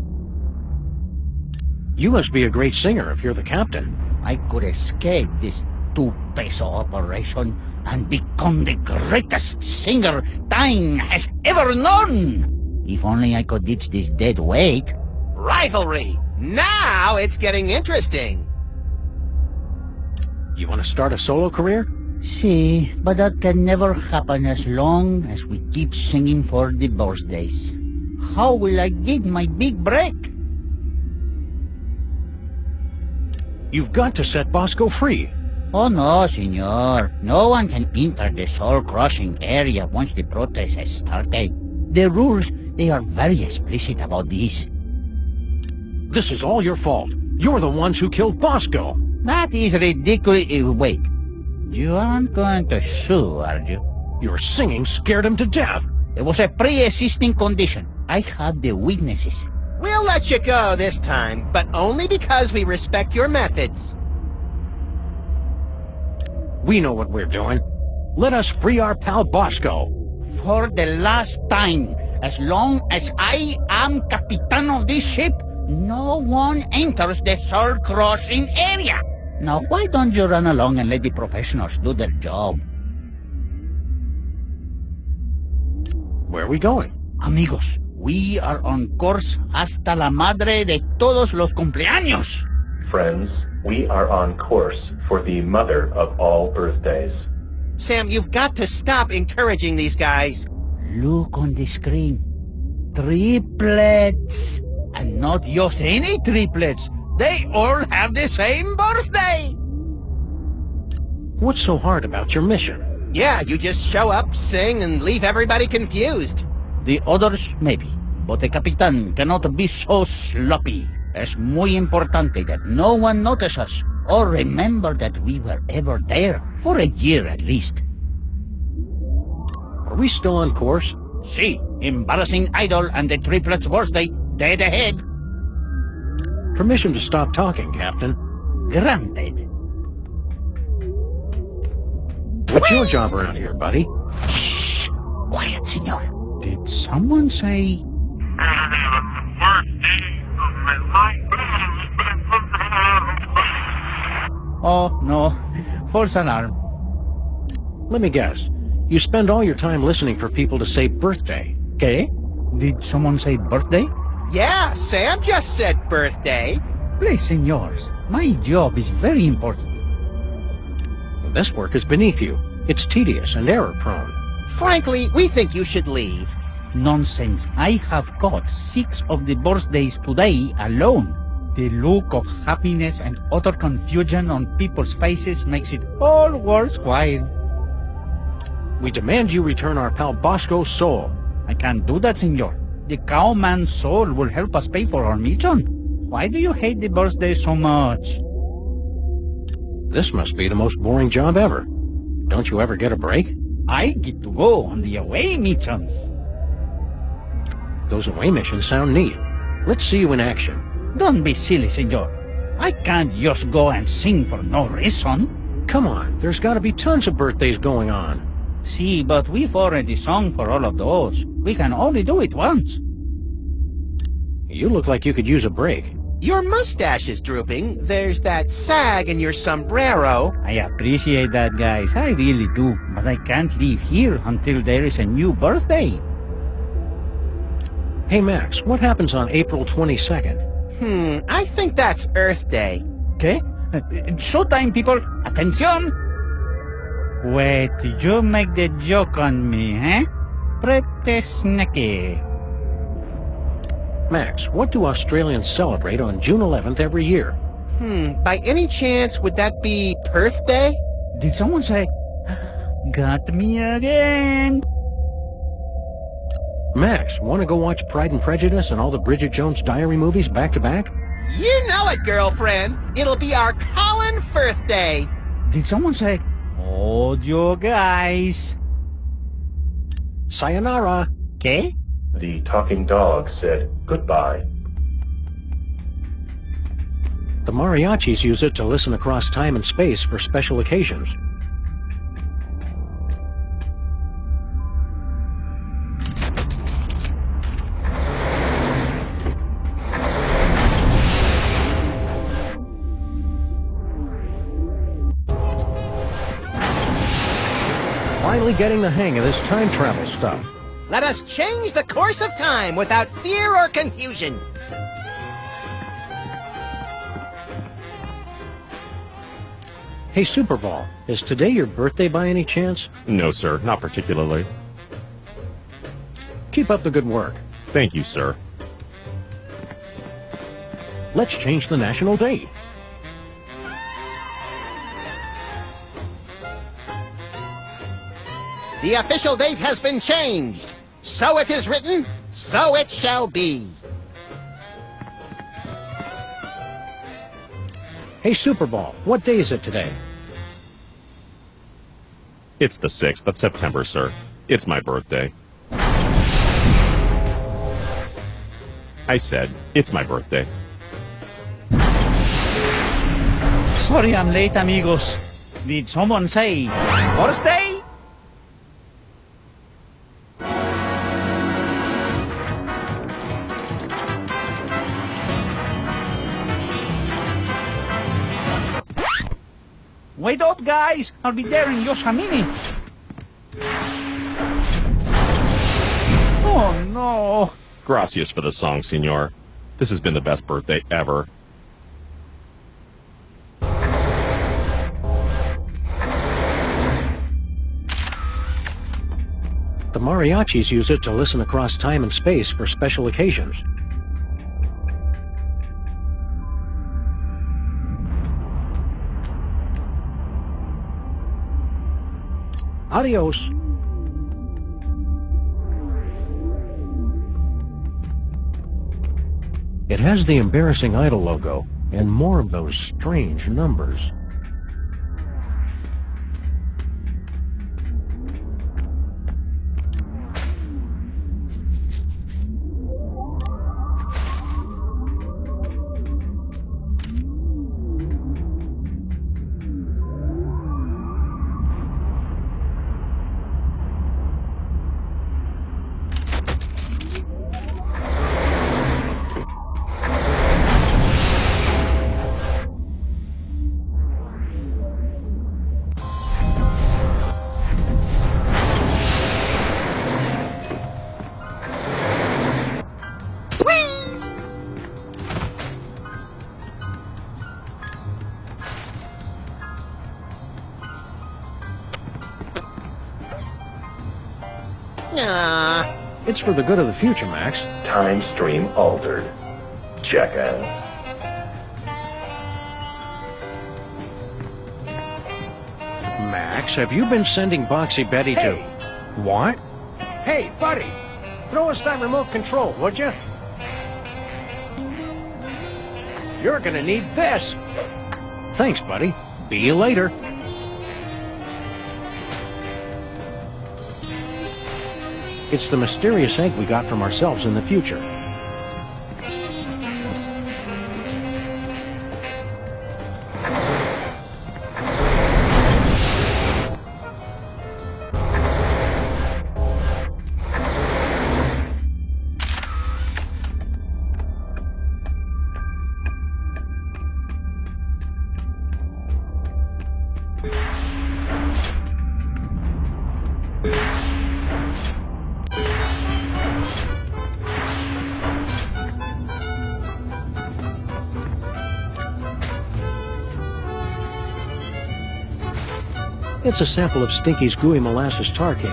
You must be a great singer if you're the captain. I could escape this two-peso operation and become the greatest singer time has ever known. If only I could ditch this dead weight. Rivalry! Now it's getting interesting. You want to start a solo career? See, but that can never happen as long as we keep singing for the birthdays. How will I get my big break? You've got to set Bosco free. Oh no, senor. No one can enter the soul-crushing area once the protest has started. The rules, they are very explicit about this. This is all your fault. You're the ones who killed Bosco. That is ridiculous. Wait, you aren't going to sue, are you? Your singing scared him to death. It was a pre-existing condition. I had the witnesses. We'll let you go this time, but only because we respect your methods. We know what we're doing. Let us free our pal Bosco. For the last time, as long as I am captain of this ship, no one enters the soul-crushing area. Now, why don't you run along and let the professionals do their job? Where are we going? Amigos, we are on course hasta la madre de todos los cumpleaños. Friends, we are on course for the mother of all birthdays. Sam, you've got to stop encouraging these guys. Look on the screen. Triplets. And not just any triplets. They all have the same birthday. What's so hard about your mission? Yeah, you just show up, sing, and leave everybody confused. The others, maybe. But the Capitan cannot be so sloppy. Es muy importante that no one notice us or remember that we were ever there, for a year at least. Are we still on course? See, embarrassing idol and the triplets' birthday, dead ahead. Permission to stop talking, Captain. Granted. What's your job around here, buddy? Shh! Quiet, senor. Did someone say... Oh, no. False alarm. Let me guess. You spend all your time listening for people to say birthday. Okay. Did someone say birthday? Yeah, Sam just said birthday. Please, senors. My job is very important. This work is beneath you. It's tedious and error-prone. Frankly, we think you should leave. Nonsense. I have got 6 of the birthdays today alone. The look of happiness and utter confusion on people's faces makes it all worthwhile. We demand you return our pal Bosco's soul. I can't do that, senor. The cowman's soul will help us pay for our mission. Why do you hate the birthday so much? This must be the most boring job ever. Don't you ever get a break? I get to go on the away missions. Those away missions sound neat. Let's see you in action. Don't be silly, senor. I can't just go and sing for no reason. Come on, there's got to be tons of birthdays going on. See, but we've already sung for all of those. We can only do it once. You look like you could use a break. Your mustache is drooping. There's that sag in your sombrero. I appreciate that, guys. I really do. But I can't leave here until there is a new birthday. Hey, Max, what happens on April 22nd? I think that's Earth Day. Okay? Showtime, people. Attention! Wait, you make the joke on me, eh? Pretty sneaky. Max, what do Australians celebrate on June 11th every year? By any chance, would that be Perth Day? Did someone say, got me again? Max, want to go watch Pride and Prejudice and all the Bridget Jones Diary movies back to back? You know it, girlfriend. It'll be our Colin Firth Day. Did someone say, hold your guys? Sayonara. Okay? The talking dog said goodbye. The mariachis use it to listen across time and space for special occasions. Finally getting the hang of this time travel stuff. Let us change the course of time without fear or confusion. Hey, Superball, is today your birthday by any chance? No, sir, not particularly. Keep up the good work. Thank you, sir. Let's change the national date. The official date has been changed. So it is written, so it shall be. Hey, Superball, what day is it today? It's the 6th of September, sir. It's my birthday. I said, it's my birthday. Sorry I'm late, amigos. Did someone say birthday? Wait up, guys! I'll be there in just a minute. Oh, no. Gracias for the song, senor. This has been the best birthday ever. The mariachis use it to listen across time and space for special occasions. Adios. It has the embarrassing idol logo and more of those strange numbers. It's for the good of the future, Max. Time stream altered. Jackass. Max, have you been sending Boxy Betty to... What? Hey, buddy! Throw us that remote control, would you? You're gonna need this! Thanks, buddy. See you later. It's the mysterious egg we got from ourselves in the future. It's a sample of Stinky's gooey molasses tar cake.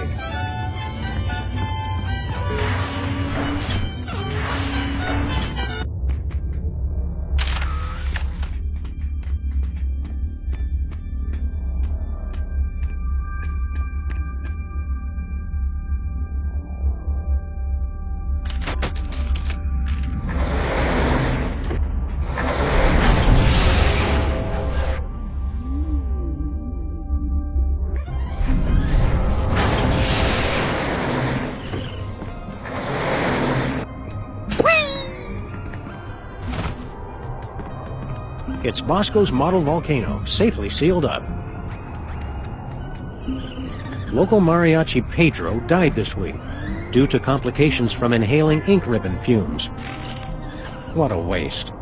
It's Bosco's model volcano, safely sealed up. Local mariachi Pedro died this week due to complications from inhaling ink ribbon fumes. What a waste.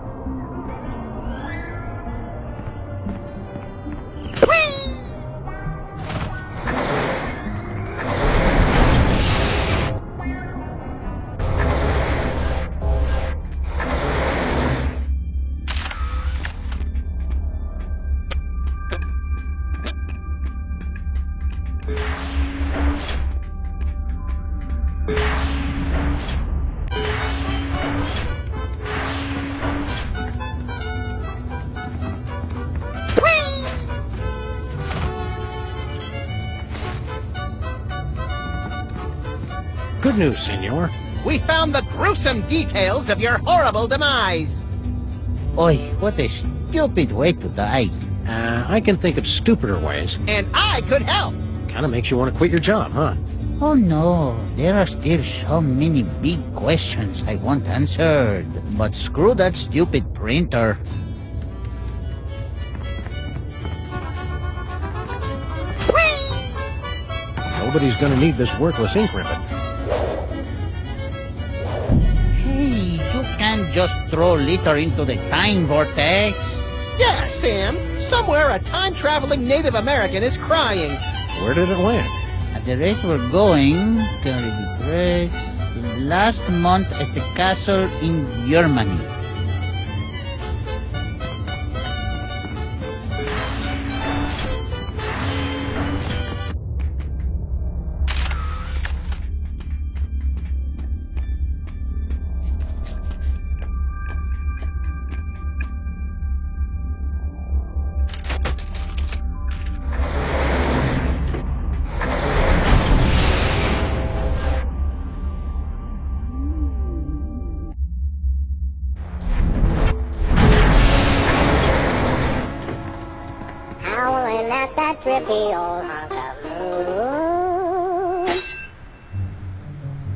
Good news, senor. We found the gruesome details of your horrible demise. Oi, what a stupid way to die. I can think of stupider ways. And I could help. Kinda makes you want to quit your job, huh? Oh no, there are still so many big questions I want answered. But screw that stupid printer. Nobody's gonna need this worthless ink ribbon. Hey, you can't just throw litter into the time vortex. Yeah, Sam. Somewhere a time-traveling Native American is crying. Where did it land? At the rate we're going, last month at the castle in Germany.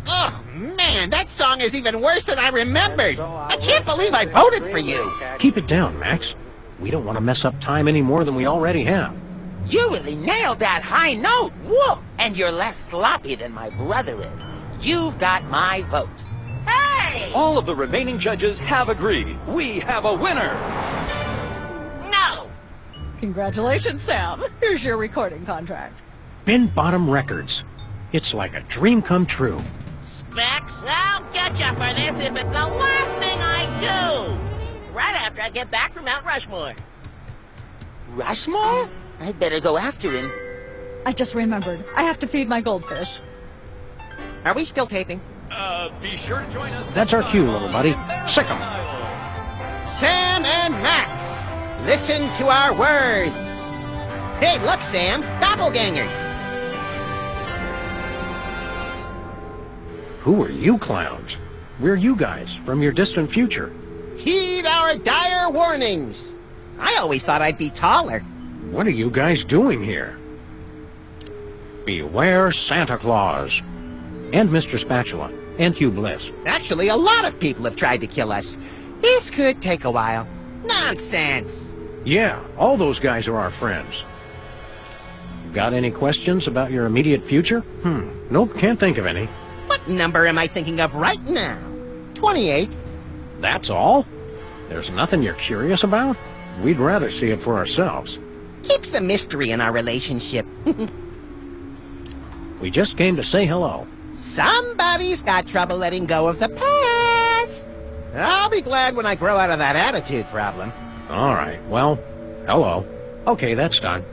Oh, man, that song is even worse than I remembered. I can't believe I voted for you. Keep it down, Max. We don't want to mess up time any more than we already have. You really nailed that high note. Whoa! And you're less sloppy than my brother is. You've got my vote. Hey! All of the remaining judges have agreed. We have a winner! No! Congratulations, Sam. Here's your recording contract. Bin Bottom Records. It's like a dream come true. Specs, I'll get you for this if it's the last thing I do! Right after I get back from Mount Rushmore. Rushmore? I'd better go after him. I just remembered. I have to feed my goldfish. Are we still taping? Be sure to join us. That's our cue, little buddy. Sick 'em. Sam and Max, listen to our words. Hey, look, Sam, doppelgangers. Who are you clowns? We're you guys from your distant future. Heed our dire warnings. I always thought I'd be taller. What are you guys doing here? Beware Santa Claus. And Mr. Spatula. And Hugh Bliss. Actually, a lot of people have tried to kill us. This could take a while. Nonsense. Yeah, all those guys are our friends. Got any questions about your immediate future? Nope, can't think of any. What number am I thinking of right now? 28. That's all? There's nothing you're curious about? We'd rather see it for ourselves. Keeps the mystery in our relationship. We just came to say hello. Somebody's got trouble letting go of the past. I'll be glad when I grow out of that attitude problem. All right, well, hello. Okay, that's done.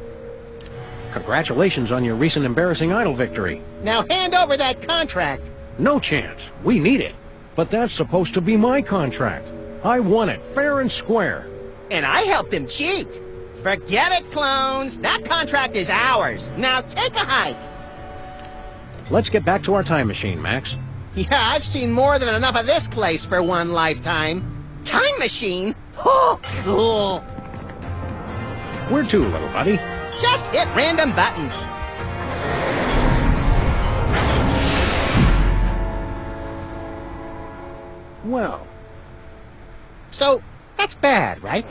Congratulations on your recent embarrassing idol victory. Now hand over that contract. No chance. We need it. But that's supposed to be my contract. I won it, fair and square. And I helped him cheat. Forget it, clones. That contract is ours. Now take a hike. Let's get back to our time machine, Max. Yeah, I've seen more than enough of this place for one lifetime. Time machine? Oh, cool. Where to, little buddy? Just hit random buttons. Well. So, that's bad, right?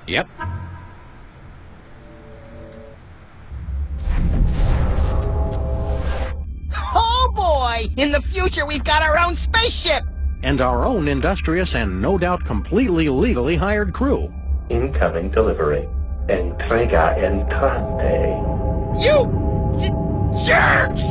Yep. Oh boy! In the future, we've got our own spaceship! And our own industrious and no doubt completely legally hired crew. Incoming delivery. Entrega entrante. You jerks!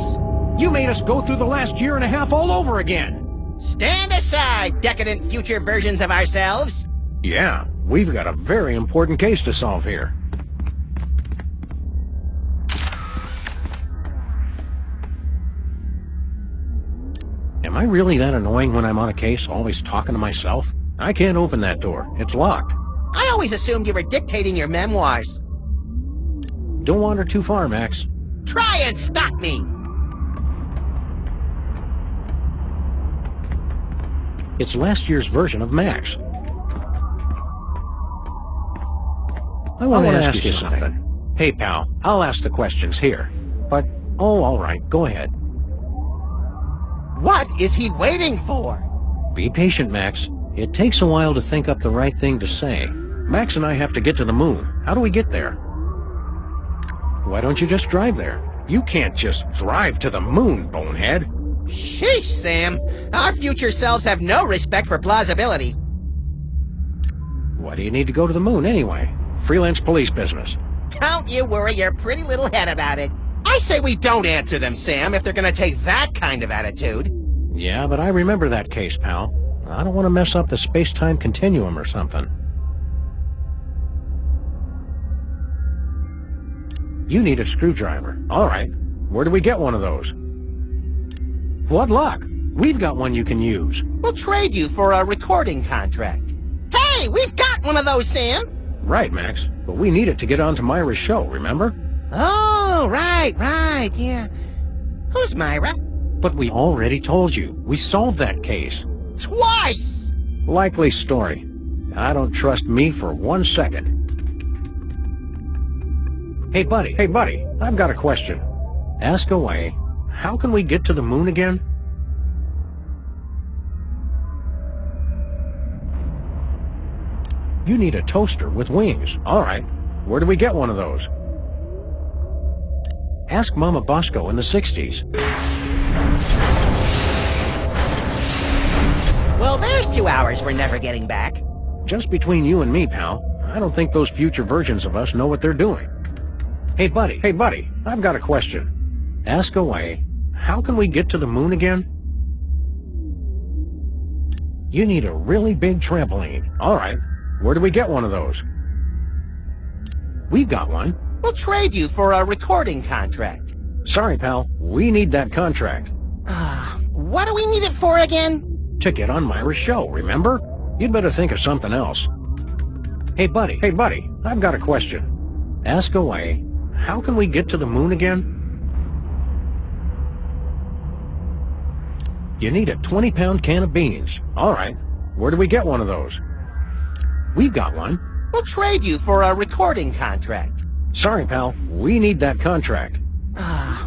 You made us go through the last year and a half all over again. Stand aside, decadent future versions of ourselves. Yeah, we've got a very important case to solve here. Am I really that annoying when I'm on a case, always talking to myself? I can't open that door. It's locked. I always assumed you were dictating your memoirs. Don't wander too far, Max. Try and stop me! It's last year's version of Max. I want to ask you something. Hey, pal, I'll ask the questions here. But, oh, all right, go ahead. What is he waiting for? Be patient, Max. It takes a while to think up the right thing to say. Max and I have to get to the moon. How do we get there? Why don't you just drive there? You can't just drive to the moon, bonehead. Sheesh, Sam. Our future selves have no respect for plausibility. Why do you need to go to the moon anyway? Freelance police business. Don't you worry your pretty little head about it. I say we don't answer them, Sam, if they're gonna take that kind of attitude. Yeah, but I remember that case, pal. I don't want to mess up the space-time continuum or something. You need a screwdriver. All right. Where do we get one of those? What luck! We've got one you can use. We'll trade you for a recording contract. Hey, we've got one of those, Sam! Right, Max. But we need it to get onto Myra's show, remember? Oh, right, yeah. Who's Myra? But we already told you. We solved that case. Twice! Likely story. I don't trust me for 1 second. Hey, buddy, I've got a question. Ask away. How can we get to the moon again? You need a toaster with wings. All right. Where do we get one of those? Ask Mama Bosco in the 60s. Well, there's 2 hours we're never getting back. Just between you and me, pal. I don't think those future versions of us know what they're doing. Hey, buddy, I've got a question. Ask away. How can we get to the moon again? You need a really big trampoline. All right. Where do we get one of those? We've got one. We'll trade you for a recording contract. Sorry, pal. We need that contract. What do we need it for again? To get on Myra's show, remember? You'd better think of something else. Hey, buddy, I've got a question. Ask away. How can we get to the moon again? You need a 20-pound can of beans. All right. Where do we get one of those? We've got one. We'll trade you for a recording contract. Sorry, pal. We need that contract.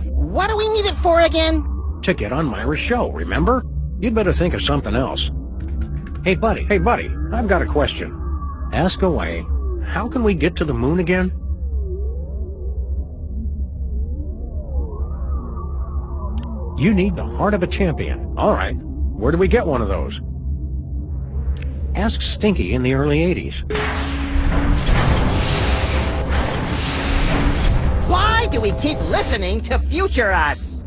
What do we need it for again? To get on Myra's show, remember? You'd better think of something else. Hey, buddy, I've got a question. Ask away. How can we get to the moon again? You need the heart of a champion. All right. Where do we get one of those? Ask Stinky in the early 80s. Why do we keep listening to future us?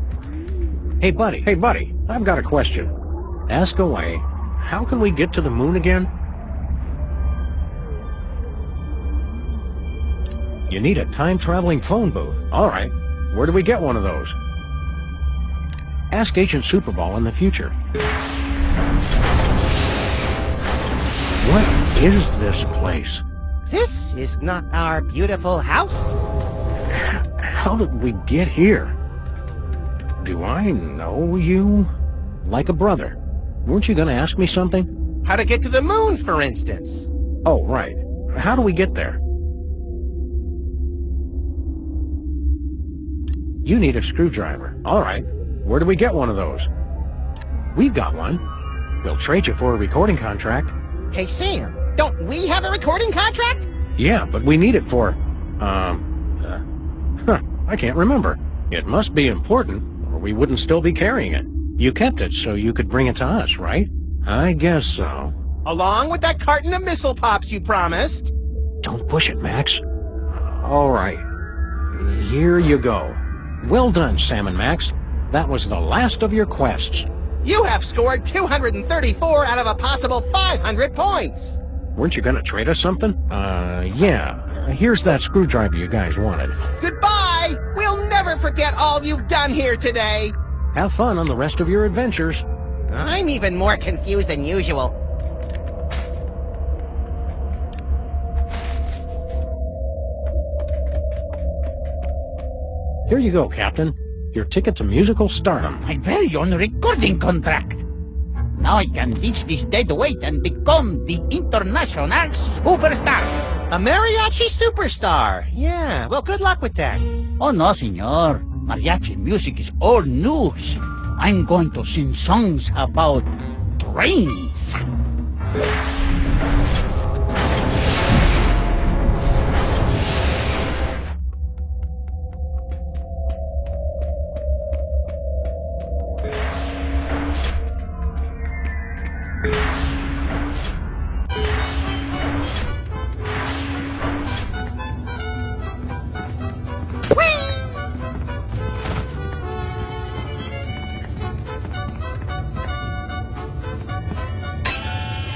Hey, buddy, I've got a question. Ask away. How can we get to the moon again? You need a time-traveling phone booth. All right. Where do we get one of those? Ask Agent Superball in the future. What is this place? This is not our beautiful house. How did we get here? Do I know you? Like a brother. Weren't you going to ask me something? How to get to the moon, for instance. Oh, right. How do we get there? You need a screwdriver. All right. Where do we get one of those? We've got one. We'll trade you for a recording contract. Hey, Sam, don't we have a recording contract? Yeah, but we need it for, I can't remember. It must be important, or we wouldn't still be carrying it. You kept it so you could bring it to us, right? I guess so. Along with that carton of missile pops you promised. Don't push it, Max. All right. Here you go. Well done, Sam and Max. That was the last of your quests. You have scored 234 out of a possible 500 points. Weren't you gonna trade us something? Yeah. Here's that screwdriver you guys wanted. Goodbye! We'll never forget all you've done here today. Have fun on the rest of your adventures. I'm even more confused than usual. Here you go, Captain. Your ticket to musical stardom. My very own recording contract. Now I can ditch this dead weight and become the international superstar. A mariachi superstar. Yeah, well, good luck with that. Oh, no, senor. Mariachi music is old news. I'm going to sing songs about trains.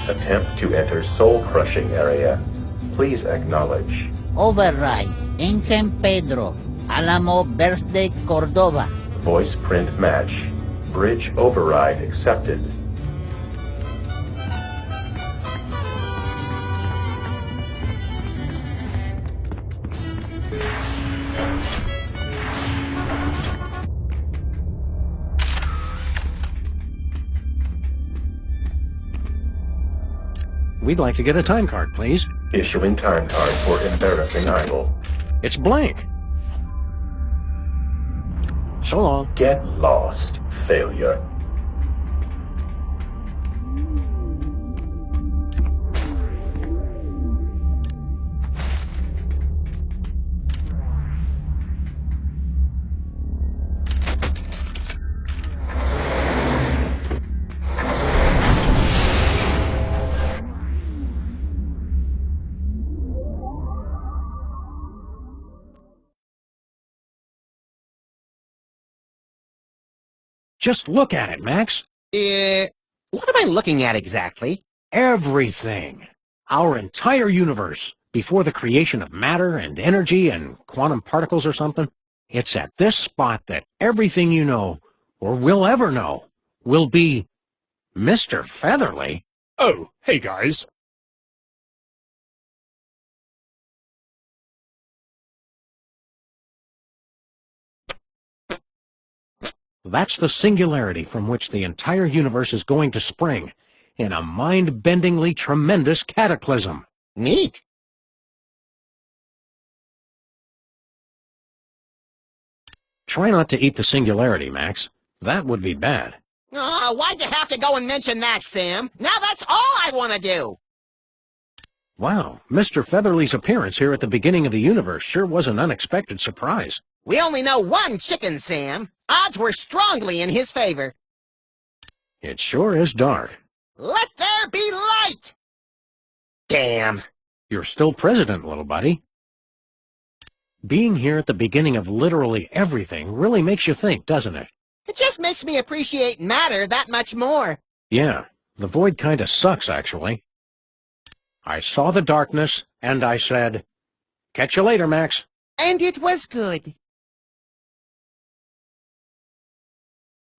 Attempt to enter soul-crushing area. Please acknowledge. Override in San Pedro, Alamo Birthday, Cordova. Voice print match. Bridge override accepted. We'd like to get a time card, please. Issuing time card for embarrassing idol. It's blank. So long. Get lost, failure. Just look at it, Max. What am I looking at exactly? Everything. Our entire universe, before the creation of matter and energy and quantum particles or something. It's at this spot that everything you know, or will ever know, will be Mr. Featherly. Oh, hey guys. That's the singularity from which the entire universe is going to spring, in a mind-bendingly tremendous cataclysm. Neat. Try not to eat the singularity, Max. That would be bad. Why'd you have to go and mention that, Sam? Now that's all I want to do. Wow, Mr. Featherly's appearance here at the beginning of the universe sure was an unexpected surprise. We only know one chicken, Sam. Odds were strongly in his favor. It sure is dark. Let there be light! Damn. You're still president, little buddy. Being here at the beginning of literally everything really makes you think, doesn't it? It just makes me appreciate matter that much more. Yeah, the void kinda sucks, actually. I saw the darkness, and I said, catch you later, Max. And it was good.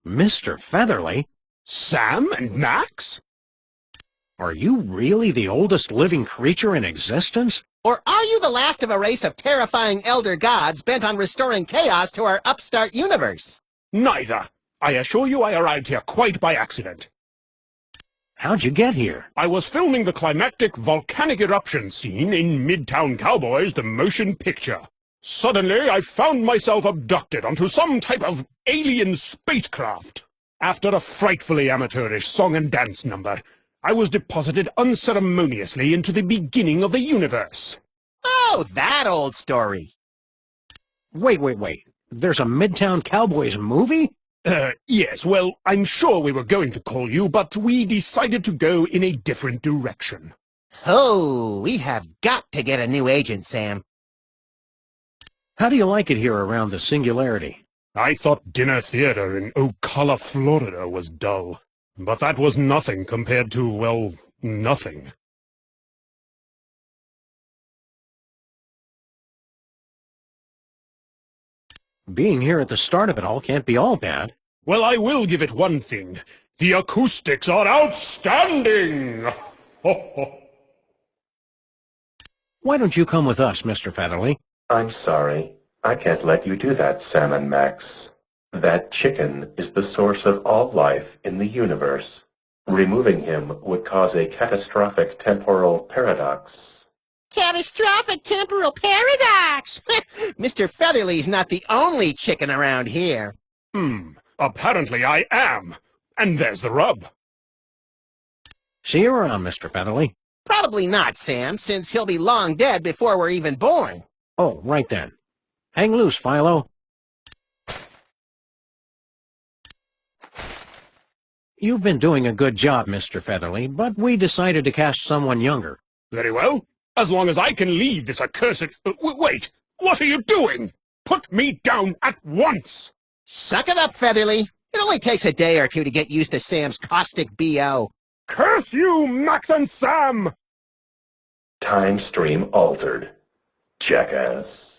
Mr. Featherly? Sam and Max? Are you really the oldest living creature in existence? Or are you the last of a race of terrifying elder gods bent on restoring chaos to our upstart universe? Neither. I assure you I arrived here quite by accident. How'd you get here? I was filming the climactic volcanic eruption scene in Midtown Cowboys, the motion picture. Suddenly, I found myself abducted onto some type of alien spacecraft. After a frightfully amateurish song and dance number, I was deposited unceremoniously into the beginning of the universe. Oh, that old story. Wait. There's a Midtown Cowboys movie? Yes, well, I'm sure we were going to call you, but we decided to go in a different direction. Oh, we have got to get a new agent, Sam. How do you like it here around the Singularity? I thought dinner theater in Ocala, Florida was dull. But that was nothing compared to, well, nothing. Being here at the start of it all can't be all bad. Well, I will give it one thing. The acoustics are outstanding! Why don't you come with us, Mr. Featherly? I'm sorry. I can't let you do that, Sam and Max. That chicken is the source of all life in the universe. Removing him would cause a catastrophic temporal paradox. Catastrophic temporal paradox! Mr. Featherly's not the only chicken around here. Apparently I am. And there's the rub. See you around, Mr. Featherly. Probably not, Sam, since he'll be long dead before we're even born. Oh, right then. Hang loose, Philo. You've been doing a good job, Mr. Featherly, but we decided to cast someone younger. Very well. As long as I can leave this accursed... wait! What are you doing? Put me down at once! Suck it up, Featherly. It only takes a day or two to get used to Sam's caustic B.O. Curse you, Max and Sam! Time stream altered. Jackass.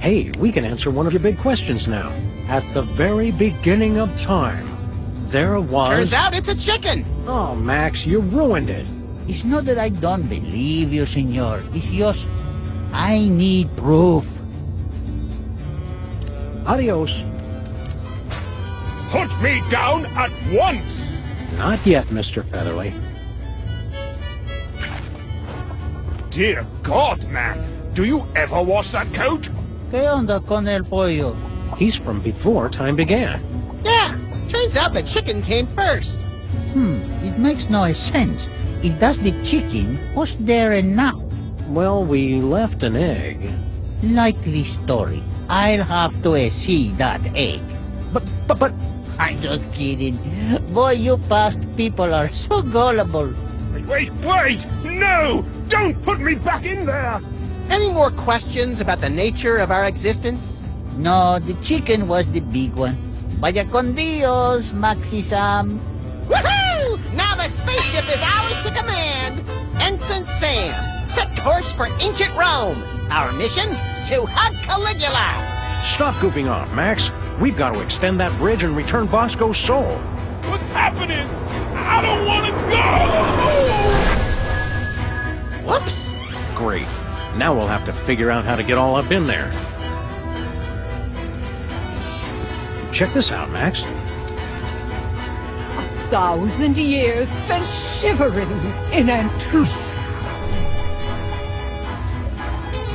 Hey, we can answer one of your big questions now. At the very beginning of time, there was... Turns out it's a chicken! Oh, Max, you ruined it. It's not that I don't believe you, senor. It's just... I need proof. Adios. Put me down at once! Not yet, Mr. Featherly. Dear God, man! Do you ever wash that coat? ¿Qué onda con el pollo? He's from before time began. Yeah, turns out the chicken came first. It makes no sense. If that's the chicken, what's there now? Well, we left an egg. Likely story. I'll have to see that egg. But, I'm just kidding. Boy, you past people are so gullible. Wait! No! Don't put me back in there! Any more questions about the nature of our existence? No, the chicken was the big one. Vaya con Dios, Maxi Sam. Woohoo! Now the spaceship is ours to command! Ensign Sam, set course for ancient Rome. Our mission? To hug Caligula! Stop goofing off, Max. We've got to extend that bridge and return Bosco's soul. What's happening? I don't want to go! Whoops! Great. Now we'll have to figure out how to get all up in there. Check this out, Max. 1,000 years spent shivering in Antuya.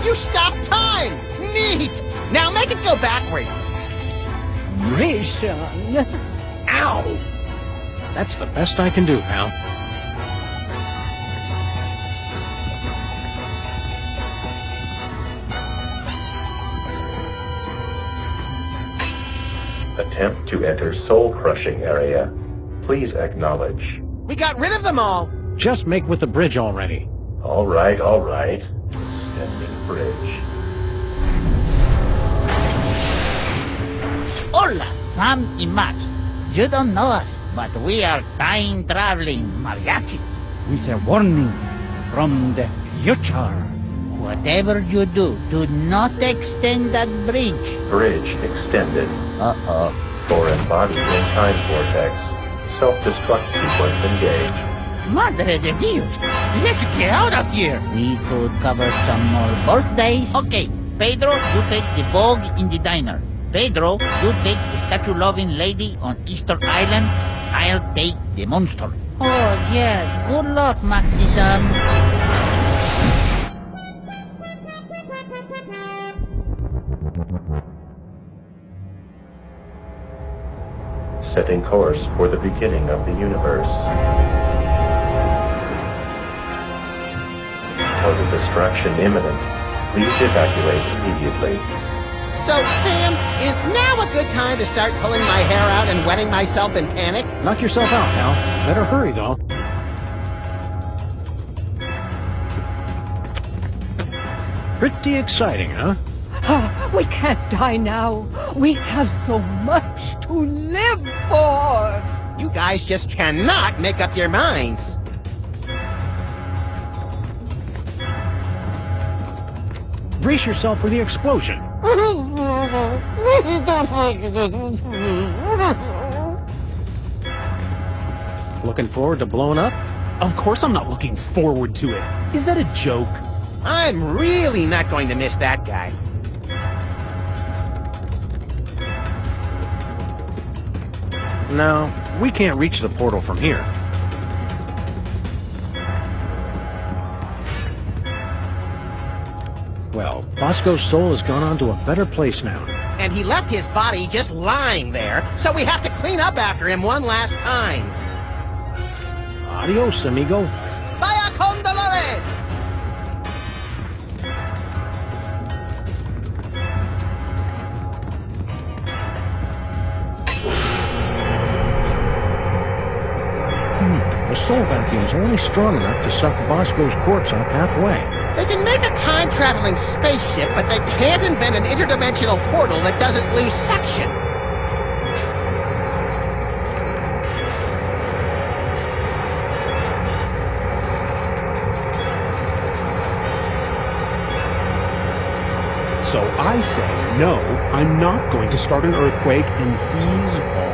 You stopped time! Neat! Now make it go backwards! Mission. Ow! That's the best I can do, pal. Attempt to enter soul-crushing area. Please acknowledge. We got rid of them all! Just make with the bridge already. All right. Extending bridge. Hola, Sam y Max. You don't know us, but we are time-traveling mariachis. With a warning from the future. Whatever you do not extend that bridge. Bridge extended. Uh-oh. Foreign body in time vortex. Self-destruct sequence engaged. Madre de Dios! Let's get out of here! We could cover some more birthdays. Okay, Pedro, you take the Vogue in the diner. Pedro, you take the statue-loving lady on Easter Island. I'll take the monster. Oh, yeah. Good luck, Maxi-san. Setting course for the beginning of the universe. Total destruction imminent. Please evacuate immediately. So, Sam, is now a good time to start pulling my hair out and wetting myself in panic? Knock yourself out, pal. Better hurry, though. Pretty exciting, huh? We can't die now. We have so much to live for. You guys just cannot make up your minds. Brace yourself for the explosion. Looking forward to blowing up? Of course I'm not looking forward to it. Is that a joke? I'm really not going to miss that guy. No, we can't reach the portal from here. Well, Bosco's soul has gone on to a better place now. And he left his body just lying there, so we have to clean up after him one last time. Adios, amigo. Vaya con Dolores! The soul vacuums are only strong enough to suck Bosco's corpse up halfway. They can make a time-traveling spaceship, but they can't invent an interdimensional portal that doesn't lose suction. So I say, no, I'm not going to start an earthquake, and he's all.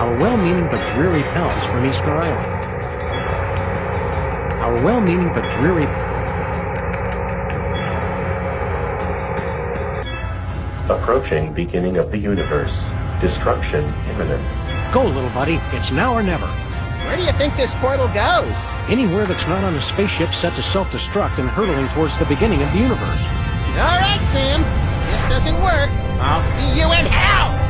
Our well-meaning but dreary pals from Easter Island. Our well-meaning but dreary... Approaching beginning of the universe. Destruction imminent. Go, little buddy. It's now or never. Where do you think this portal goes? Anywhere that's not on a spaceship set to self-destruct and hurtling towards the beginning of the universe. All right, Sam. This doesn't work. I'll see you in hell!